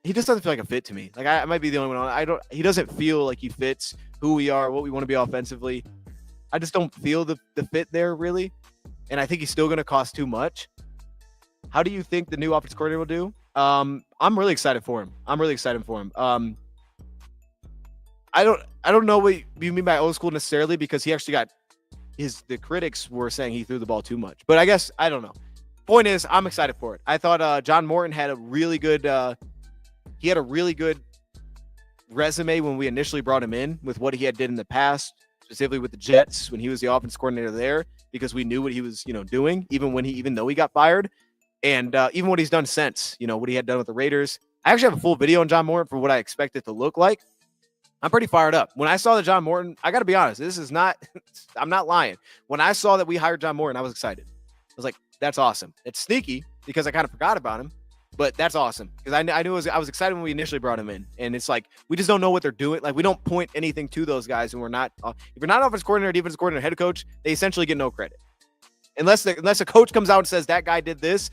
He just doesn't feel like a fit to me. Like I might be the only one. He doesn't feel like he fits who we are, what we want to be offensively. I just don't feel the fit there really, and I think he's still going to cost too much. How do you think the new offensive coordinator will do? I'm really excited for him. I don't know what you mean by old school necessarily, because he actually got the critics were saying he threw the ball too much. But I guess I don't know. Point is, I'm excited for it. I thought John Morton had a really good resume when we initially brought him in with what he had did in the past, specifically with the Jets when he was the offense coordinator there, because we knew what he was, doing, even though he got fired. And even what he's done since, what he had done with the Raiders. I actually have a full video on John Morton for what I expect it to look like. I'm pretty fired up. When I saw the John Morton, I got to be honest, I'm not lying. When I saw that we hired John Morton, I was excited. I was like, that's awesome. It's sneaky because I kind of forgot about him, but that's awesome because I knew I was excited when we initially brought him in. And it's like, we just don't know what they're doing. Like, we don't point anything to those guys, and we're not, if you're not offensive coordinator, defensive coordinator, head coach, they essentially get no credit. Unless a coach comes out and says that guy did this,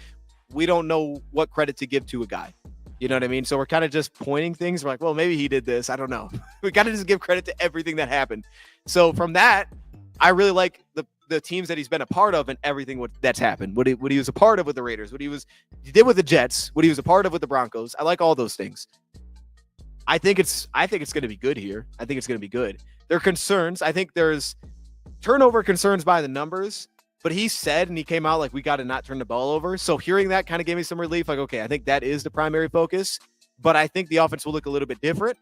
we don't know what credit to give to a guy. You know what I mean? So we're kind of just pointing things. We're like, well, maybe he did this. I don't know. We got to just give credit to everything that happened. So from that, I really like the teams that he's been a part of and everything that's happened. What he was a part of with the Raiders, what he did with the Jets, what he was a part of with the Broncos. I like all those things. I think it's going to be good here. I think it's going to be good. There are concerns. I think there's turnover concerns by the numbers. But he said, and he came out like, we got to not turn the ball over. So hearing that kind of gave me some relief. Like, okay, I think that is the primary focus. But I think the offense will look a little bit different.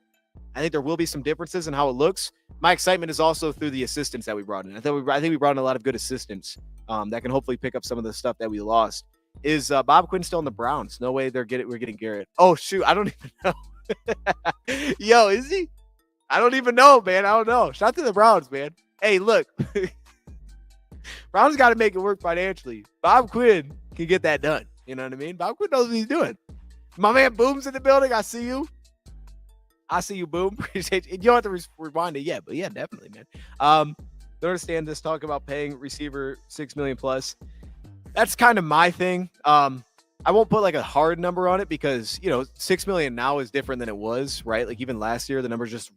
I think there will be some differences in how it looks. My excitement is also through the assistants that we brought in. I think we brought in a lot of good assistants that can hopefully pick up some of the stuff that we lost. Is Bob Quinn still in the Browns? No way we're getting Garrett. Oh, shoot. I don't even know. Yo, is he? I don't even know, man. I don't know. Shout out to the Browns, man. Hey, look. Browns got to make it work financially. Bob Quinn can get that done. You know what I mean? Bob Quinn knows what he's doing. My man Boom's in the building. I see you. Boom. Appreciate you. You don't have to rewind it yet, but yeah, definitely, man. Don't understand this talk about paying receiver $6 million plus. That's kind of my thing. I won't put like a hard number on it because, $6 million now is different than it was, right? Like even last year, the number's just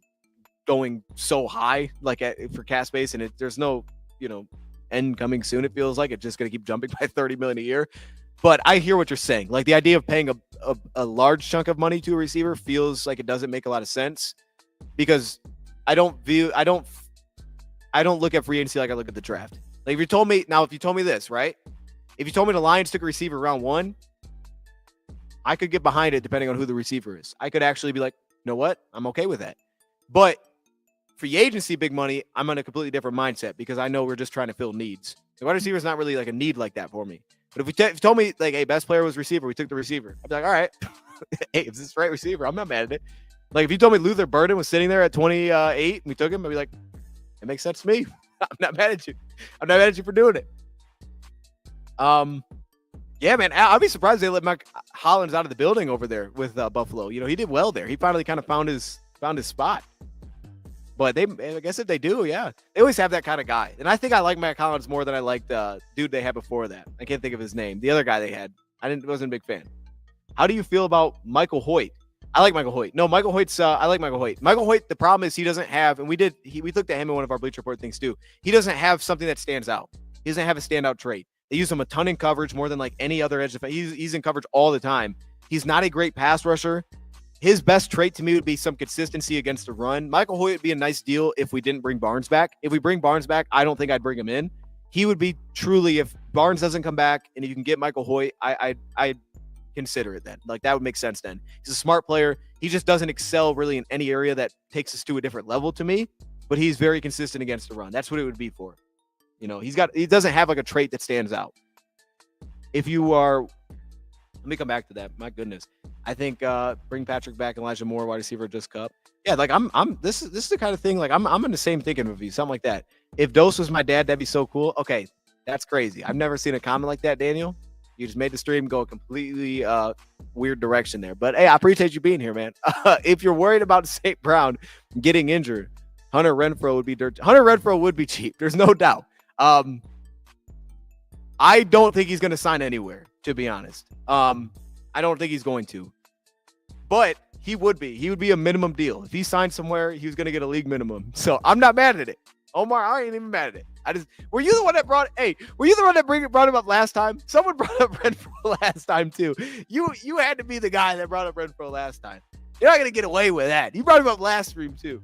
going so high, like for cap space, and there's no, end coming soon. It feels like it's just going to keep jumping by $30 million a year. But I hear what you're saying. Like the idea of paying a large chunk of money to a receiver feels like it doesn't make a lot of sense because I don't look at free agency like I look at the draft. Like if you told me this, right? If you told me the Lions took a receiver round 1, I could get behind it depending on who the receiver is. I could actually be like, you know what? I'm okay with that. But free agency, big money, I'm on a completely different mindset because I know we're just trying to fill needs. The wide receiver is not really like a need like that for me. But if you told me like, hey, best player was receiver, we took the receiver. I'd be like, all right, hey, if this is the right receiver, I'm not mad at it. Like if you told me Luther Burden was sitting there at 28 and we took him, I'd be like, it makes sense to me. I'm not mad at you. I'm not mad at you for doing it. Yeah, man, I'd be surprised they let Mike Hollins out of the building over there with Buffalo. He did well there. He finally kind of found his spot. But I guess if they do, yeah. They always have that kind of guy. And I think I like Matt Collins more than I liked the dude they had before that. I can't think of his name. The other guy they had. Wasn't a big fan. How do you feel about Michael Hoyt? I like Michael Hoyt. No, Michael Hoyt's I like Michael Hoyt. Michael Hoyt, the problem is he doesn't have, and we looked at him in one of our Bleacher Report things too. He doesn't have something that stands out. He doesn't have a standout trait. They use him a ton in coverage more than like any other edge defense. He's in coverage all the time. He's not a great pass rusher. His best trait to me would be some consistency against the run. Michael Hoyt would be a nice deal if we didn't bring Barnes back. If we bring Barnes back, I don't think I'd bring him in. He would be truly, if Barnes doesn't come back and if you can get Michael Hoyt, I can consider it then. Like, that would make sense then. He's a smart player. He just doesn't excel really in any area that takes us to a different level to me, but he's very consistent against the run. That's what it would be for. You know, he doesn't have like a trait that stands out. If you are, let me come back to that. My goodness. I think bring Patrick back, Elijah Moore, wide receiver, just Cup. Yeah, like this is the kind of thing, like I'm in the same thinking with you, something like that. If Dose was my dad, that'd be so cool. Okay, that's crazy. I've never seen a comment like that, Daniel. You just made the stream go a completely weird direction there. But hey, I appreciate you being here, man. If you're worried about St. Brown getting injured, Hunter Renfrow would be dirt. Hunter Renfrow would be cheap. There's no doubt. I don't think he's going to sign anywhere, to be honest. I don't think he's going to. But he would be. He would be a minimum deal. If he signed somewhere, he was going to get a league minimum. So I'm not mad at it. Omar, I ain't even mad at it. Were you the one that brought him up last time? Someone brought up Renfrow last time too. You had to be the guy that brought up Renfrow last time. You're not going to get away with that. You brought him up last stream too.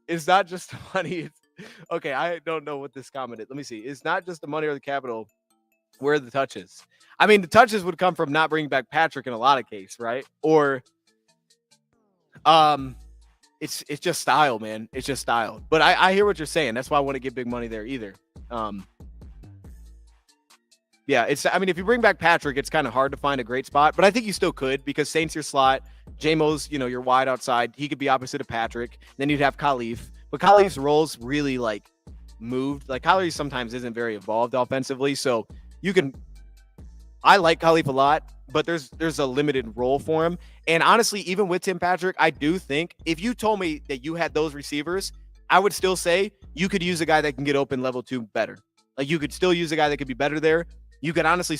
It's not just the money. Okay, I don't know what this comment is. Let me see. It's not just the money or the capital. Where are the touches? I mean, the touches would come from not bringing back Patrick in a lot of cases, right? Or, it's just style, man. It's just style. But I hear what you're saying. That's why I want to get big money there either. Yeah, I mean, if you bring back Patrick, it's kind of hard to find a great spot, but I think you still could because Saint's your slot. J-Mo's, you're wide outside. He could be opposite of Patrick. Then you'd have Khalif. But Khalif's roles really like moved. Like Khalif sometimes isn't very evolved offensively. So I like Khalif a lot, but there's a limited role for him. And honestly, even with Tim Patrick, I do think if you told me that you had those receivers, I would still say you could use a guy that can get open level 2 better. Like you could still use a guy that could be better there. You could honestly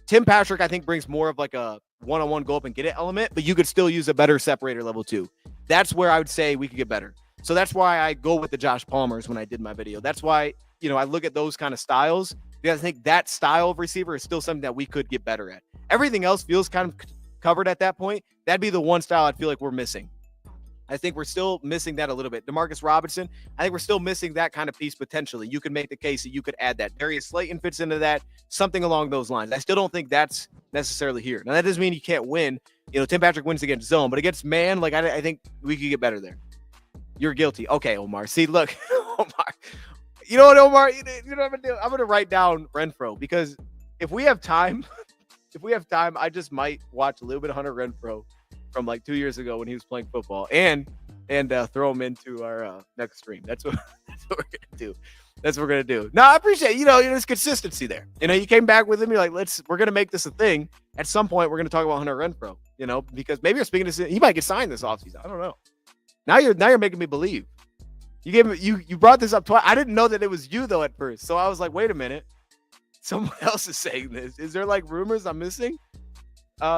Tim Patrick, I think, brings more of like a one-on-one go up and get it element, but you could still use a better separator level 2. That's where I would say we could get better. So that's why I go with the Josh Palmers when I did my video. That's why, I look at those kind of styles because I think that style of receiver is still something that we could get better at. Everything else feels kind of covered at that point. That'd be the one style I feel like we're missing. I think we're still missing that a little bit. Demarcus Robinson, I think we're still missing that kind of piece potentially. You could make the case that you could add that. Darius Slayton fits into that, something along those lines. I still don't think that's necessarily here. Now, that doesn't mean you can't win. Tim Patrick wins against zone, but against man, like I think we could get better there. You're guilty. Okay, Omar. See, look, Omar. You know what, Omar? You know what I'm gonna do? I'm gonna write down Renfrow because if we have time, I just might watch a little bit of Hunter Renfrow from like 2 years ago when he was playing football and throw him into our next stream. That's what we're gonna do. That's what we're gonna do. No, I appreciate there's consistency there. You came back with him. You're like, we're gonna make this a thing. At some point, we're gonna talk about Hunter Renfrow. Because maybe you're speaking to he might get signed this offseason. I don't know. Now you're making me believe. You brought this up twice. I didn't know that it was you though at first. So I was like, wait a minute. Someone else is saying this. Is there like rumors I'm missing?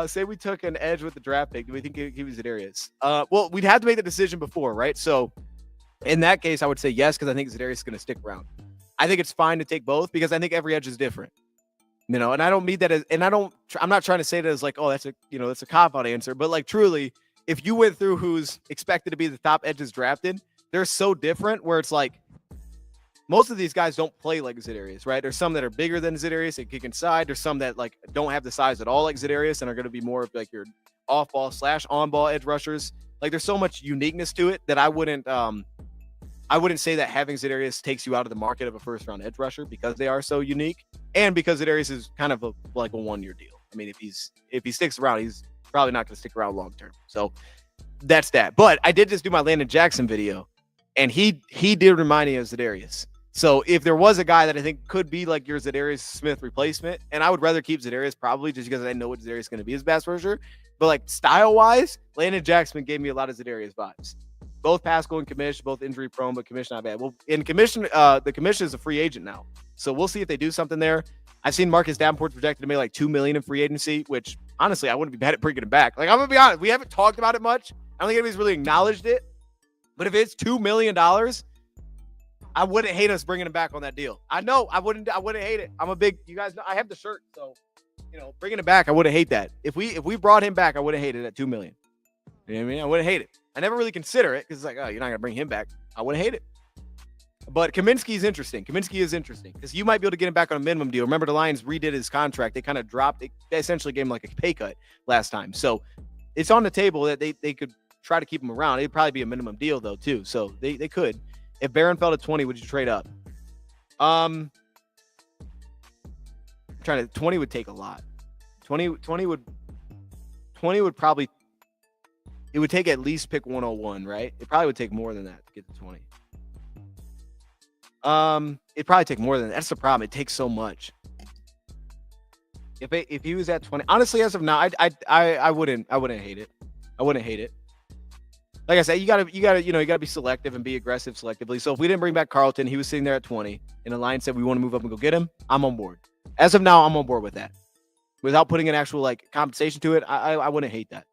Say we took an edge with the draft pick. Do we think he was Za'Darius? Well, we'd have to make the decision before, right? So in that case, I would say yes, because I think Za'Darius is going to stick around. I think it's fine to take both because I think every edge is different. And I don't mean that as, and I'm not trying to say that as like, oh, that's a cop-out answer, but like truly, if you went through who's expected to be the top edges drafted, they're so different where it's like most of these guys don't play like Za'Darius, right? There's some that are bigger than Za'Darius and kick inside. There's some that like don't have the size at all like Za'Darius and are going to be more of like your off-ball / on-ball edge rushers. Like there's so much uniqueness to it that I wouldn't say that having Za'Darius takes you out of the market of a first-round edge rusher because they are so unique and because Za'Darius is kind of like a one-year deal. I mean, if he sticks around, he's probably not going to stick around long-term. So that's that. But I did just do my Landon Jackson video, and he did remind me of Za'Darius. So if there was a guy that I think could be like your Za'Darius Smith replacement, and I would rather keep Za'Darius probably just because I know what Za'Darius is going to be as pass rusher, but like style-wise, Landon Jackson gave me a lot of Za'Darius vibes. Both Pascal and Commish, both injury prone, but Commish not bad. Well, in Commish, the Commish is a free agent now, so we'll see if they do something there. I've seen Marcus Davenport's projected to make like $2 million in free agency, which honestly I wouldn't be bad at bringing him back. Like I'm gonna be honest, we haven't talked about it much. I don't think anybody's really acknowledged it. But if it's $2 million, I wouldn't hate us bringing him back on that deal. I know I wouldn't hate it. I'm a big, you guys know I have the shirt, so bringing it back, I wouldn't hate that. If we brought him back, I wouldn't hate it at $2 million. You know what I mean? I wouldn't hate it. I never really consider it because it's like, oh, you're not gonna bring him back. I wouldn't hate it. But Kaminsky is interesting. Kaminsky is interesting because you might be able to get him back on a minimum deal. Remember, the Lions redid his contract. They kind of dropped it. They essentially gave him like a pay cut last time. So it's on the table that they could try to keep him around. It'd probably be a minimum deal, though, too. So they could. If Barron fell to 20, would you trade up? I'm trying to 20 would take a lot. 20 would probably, it would take at least pick 101, right? It probably would take more than that to get to 20. It'd probably take more than that. That's the problem. It takes so much. If he was at 20, honestly, as of now, I wouldn't hate it. I wouldn't hate it. Like I said, you gotta be selective and be aggressive selectively. So if we didn't bring back Carlton, he was sitting there at 20, and the Lions said we want to move up and go get him, I'm on board. As of now, I'm on board with that. Without putting an actual like compensation to it, I wouldn't hate that.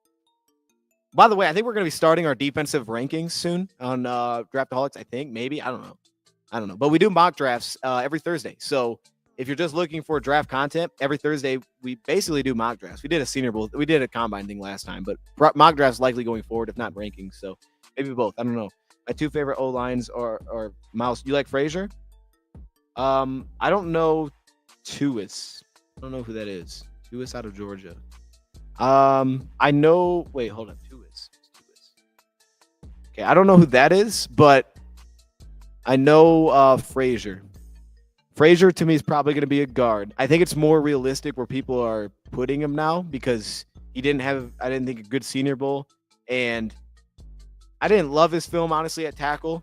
By the way, I think we're gonna be starting our defensive rankings soon on Draftaholics. I think maybe I don't know, but we do mock drafts every Thursday. So if you're just looking for draft content, every Thursday we basically do mock drafts. We did a Senior Bowl, we did a combine thing last time, but mock drafts likely going forward, if not rankings. So maybe both. I don't know. My two favorite O lines are Miles. You like Frazier? I don't know Tuis. I don't know who that is. Tuis out of Georgia. I know. Wait, hold on. Tuis. Okay, I don't know who that is, but I know Frazier. Frazier to me is probably going to be a guard. I think it's more realistic where people are putting him now because he didn't have, I didn't think, a good Senior Bowl. And I didn't love his film, honestly, at tackle.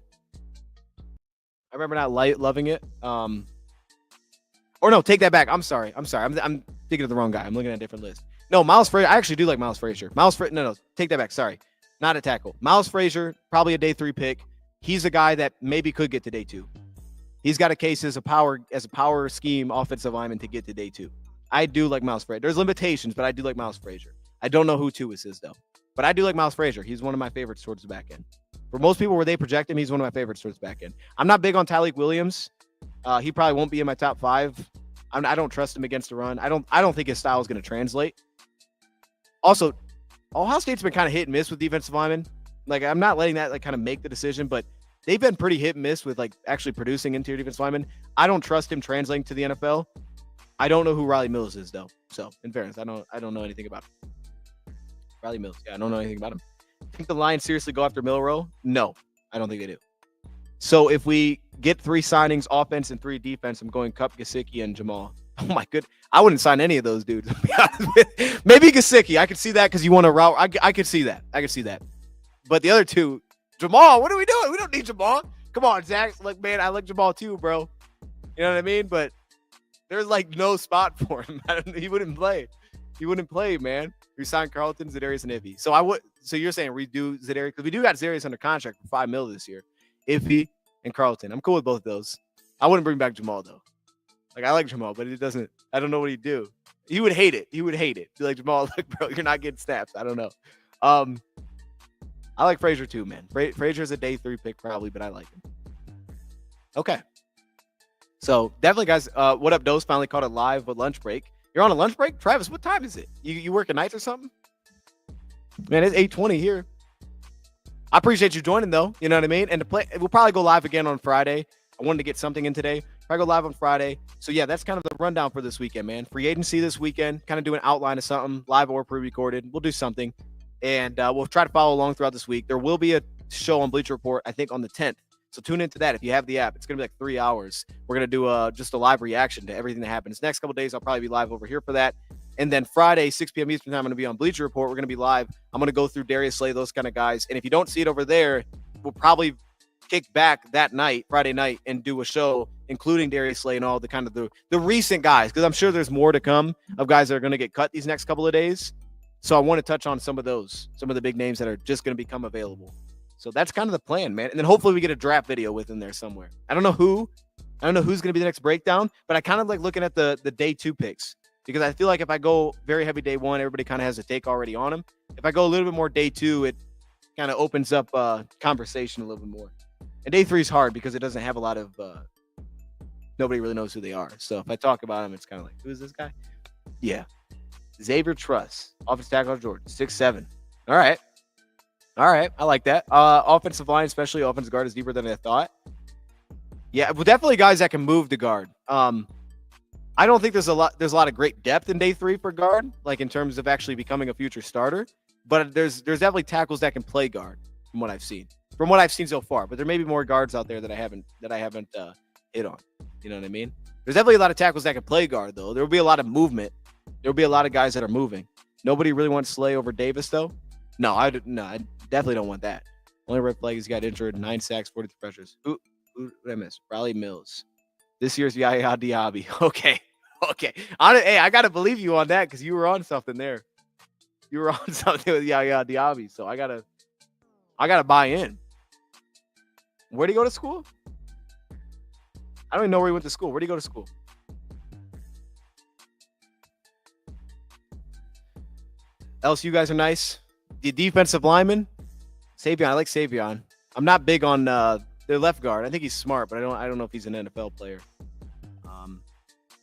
I remember not loving it. Or no, take that back. I'm sorry. I'm thinking of the wrong guy. I'm looking at a different list. No, Miles Frazier. I actually do like Miles Frazier. No, take that back. Sorry. Not a tackle. Miles Frazier, probably a day 3 pick. He's a guy that maybe could get to day 2. He's got a case as a power scheme offensive lineman to get to day 2. I do like Miles Frazier. There's limitations, but I do like Miles Frazier. I don't know who Tuis is, though. But I do like Miles Frazier. He's one of my favorites towards the back end. For most people where they project him, he's one of my favorites towards the back end. I'm not big on Tyleik Williams. He probably won't be in my top 5. I don't trust him against the run. I don't think his style is going to translate. Also, Ohio State's been kind of hit and miss with defensive linemen. Like, I'm not letting that like kind of make the decision, but they've been pretty hit and miss with like actually producing interior defensive linemen. I don't trust him translating to the NFL. I don't know who Riley Mills is though. So in fairness, I don't know anything about him. Riley Mills. Yeah, I don't know anything about him. Think the Lions seriously go after Milroe? No, I don't think they do. So if we get 3 signings, offense and 3 defense, I'm going Kupp, Gesicki, and Jamal. Oh my good. I wouldn't sign any of those dudes. Maybe Gesicki. I could see that because you want to route. I could see that. But the other 2, Jamal, what are we doing? We don't need Jamal. Come on, Zach. Like, man, I like Jamal too, bro. You know what I mean? But there's like no spot for him. He wouldn't play. He wouldn't play, man. We signed Carlton, Za'Darius, and Iffy. So you're saying redo Za'Darius because we do got Za'Darius under contract for $5 million this year. Iffy and Carlton. I'm cool with both of those. I wouldn't bring back Jamal though. Like, I like Jamal, but it doesn't. I don't know what he'd do. He would hate it. Be like, Jamal, look, bro, you're not getting snaps. I don't know. I like Frazier too, man. Frazier's a day 3 pick probably, but I like him. Okay. So definitely, guys. What up, Dose? Finally caught it live with lunch break. You're on a lunch break, Travis. What time is it? You working nights or something? Man, it's 8:20 here. I appreciate you joining though. You know what I mean? And we'll probably go live again on Friday. I wanted to get something in today. Probably go live on Friday. So yeah, that's kind of the rundown for this weekend, man. Free agency this weekend. Kind of do an outline of something, live or pre-recorded. We'll do something. And we'll try to follow along throughout this week. There will be a show on Bleacher Report, I think, on the 10th. So tune into that if you have the app. It's going to be like 3 hours. We're going to do just a live reaction to everything that happens. Next couple of days, I'll probably be live over here for that. And then Friday, 6 p.m. Eastern time, I'm going to be on Bleacher Report. We're going to be live. I'm going to go through Darius Slay, those kind of guys. And if you don't see it over there, we'll probably kick back that night, Friday night, and do a show including Darius Slay and all the kind of the recent guys, because I'm sure there's more to come of guys that are going to get cut these next couple of days. So I want to touch on some of the big names that are just going to become available. So that's kind of the plan, man. And then hopefully we get a draft video within there somewhere. I don't know who's going to be the next breakdown, but I kind of like looking at the day 2 picks because I feel like if I go very heavy day 1, everybody kind of has a take already on them. If I go a little bit more day 2, it kind of opens up conversation a little bit more. And day 3 is hard because it doesn't have a lot of nobody really knows who they are. So if I talk about them, it's kind of like, who is this guy? Yeah. Xavier Truss, offensive tackle of Georgia, 6'7". All right. I like that. Offensive line, especially offensive guard, is deeper than I thought. Yeah, well, definitely guys that can move to guard. I don't think there's a lot of great depth in day 3 for guard, like in terms of actually becoming a future starter. But there's definitely tackles that can play guard from what I've seen. From what I've seen so far, but there may be more guards out there that I haven't hit on. You know what I mean? There's definitely a lot of tackles that can play guard though. There will be a lot of movement. There will be a lot of guys that are moving. Nobody really wants Slay over Davis though. No, I definitely don't want that. Only red flag is he got injured, 9 sacks, 43 pressures. Who did I miss? Riley Mills. This year's Yaya Diaby. Okay. Hey, I gotta believe you on that because you were on something there. You were on something with Yaya Diaby, so I gotta buy in. Where'd he go to school? I don't even know where he went to school. Where'd he go to school? Else, you guys are nice. The defensive lineman, Savion. I like Savion. I'm not big on their left guard. I think he's smart, but I don't know if he's an NFL player.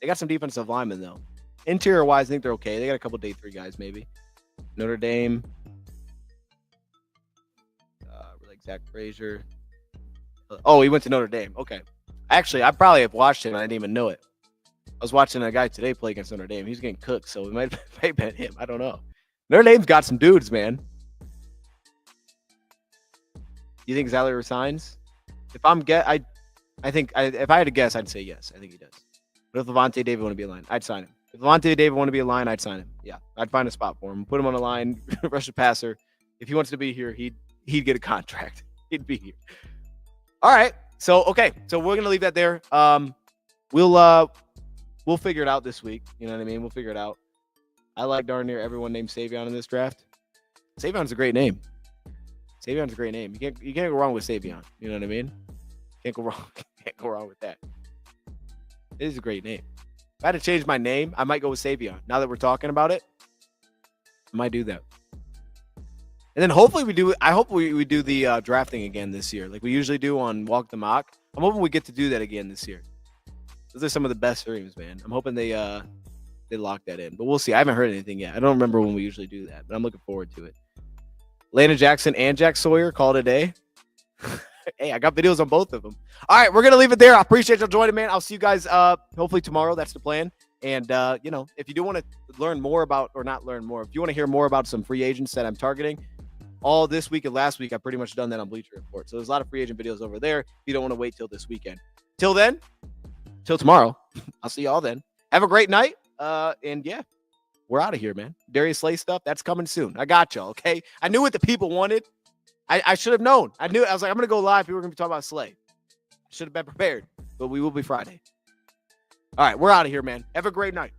They got some defensive linemen though. Interior wise, I think they're okay. They got a couple day 3 guys maybe. Notre Dame. Like Zach Frazier. Oh, he went to Notre Dame. Okay. Actually, I probably have watched him. I didn't even know it. I was watching a guy today play against Notre Dame. He's getting cooked, so we might have been him. I don't know. Notre Dame's got some dudes, man. You think Zeller resigns? If if I had to guess, I'd say yes. I think he does. But if Levante David want to be a line, I'd sign him. If Levante David want to be a line, I'd sign him. Yeah, I'd find a spot for him. Put him on a line, rush a passer. If he wants to be here, he'd get a contract. He'd be here. All right. So we're gonna leave that there. We'll figure it out this week. You know what I mean? We'll figure it out. I like darn near everyone named Savion in this draft. Savion's a great name. Savion's a great name. You can't go wrong with Savion. You know what I mean? Can't go wrong with that. It is a great name. If I had to change my name, I might go with Savion. Now that we're talking about it, I might do that. And then hopefully I hope we do the drafting again this year, like we usually do on Walk the Mock. I'm hoping we get to do that again this year. Those are some of the best streams, man. I'm hoping they lock that in, but we'll see. I haven't heard anything yet. I don't remember when we usually do that, but I'm looking forward to it. Landon Jackson and Jack Sawyer, call it a day. Hey, I got videos on both of them. All right, we're going to leave it there. I appreciate y'all joining, man. I'll see you guys hopefully tomorrow. That's the plan. And, if you do want to learn more about, or not learn more, if you want to hear more about some free agents that I'm targeting, all this week and last week, I've pretty much done that on Bleacher Report. So there's a lot of free agent videos over there if you don't want to wait till this weekend. Till tomorrow, I'll see y'all then. Have a great night. And yeah, we're out of here, man. Darius Slay stuff, that's coming soon. I got y'all, okay? I knew what the people wanted. I should have known. I was like, I'm going to go live. People are going to be talking about Slay. I should have been prepared, but we will be Friday. All right, we're out of here, man. Have a great night.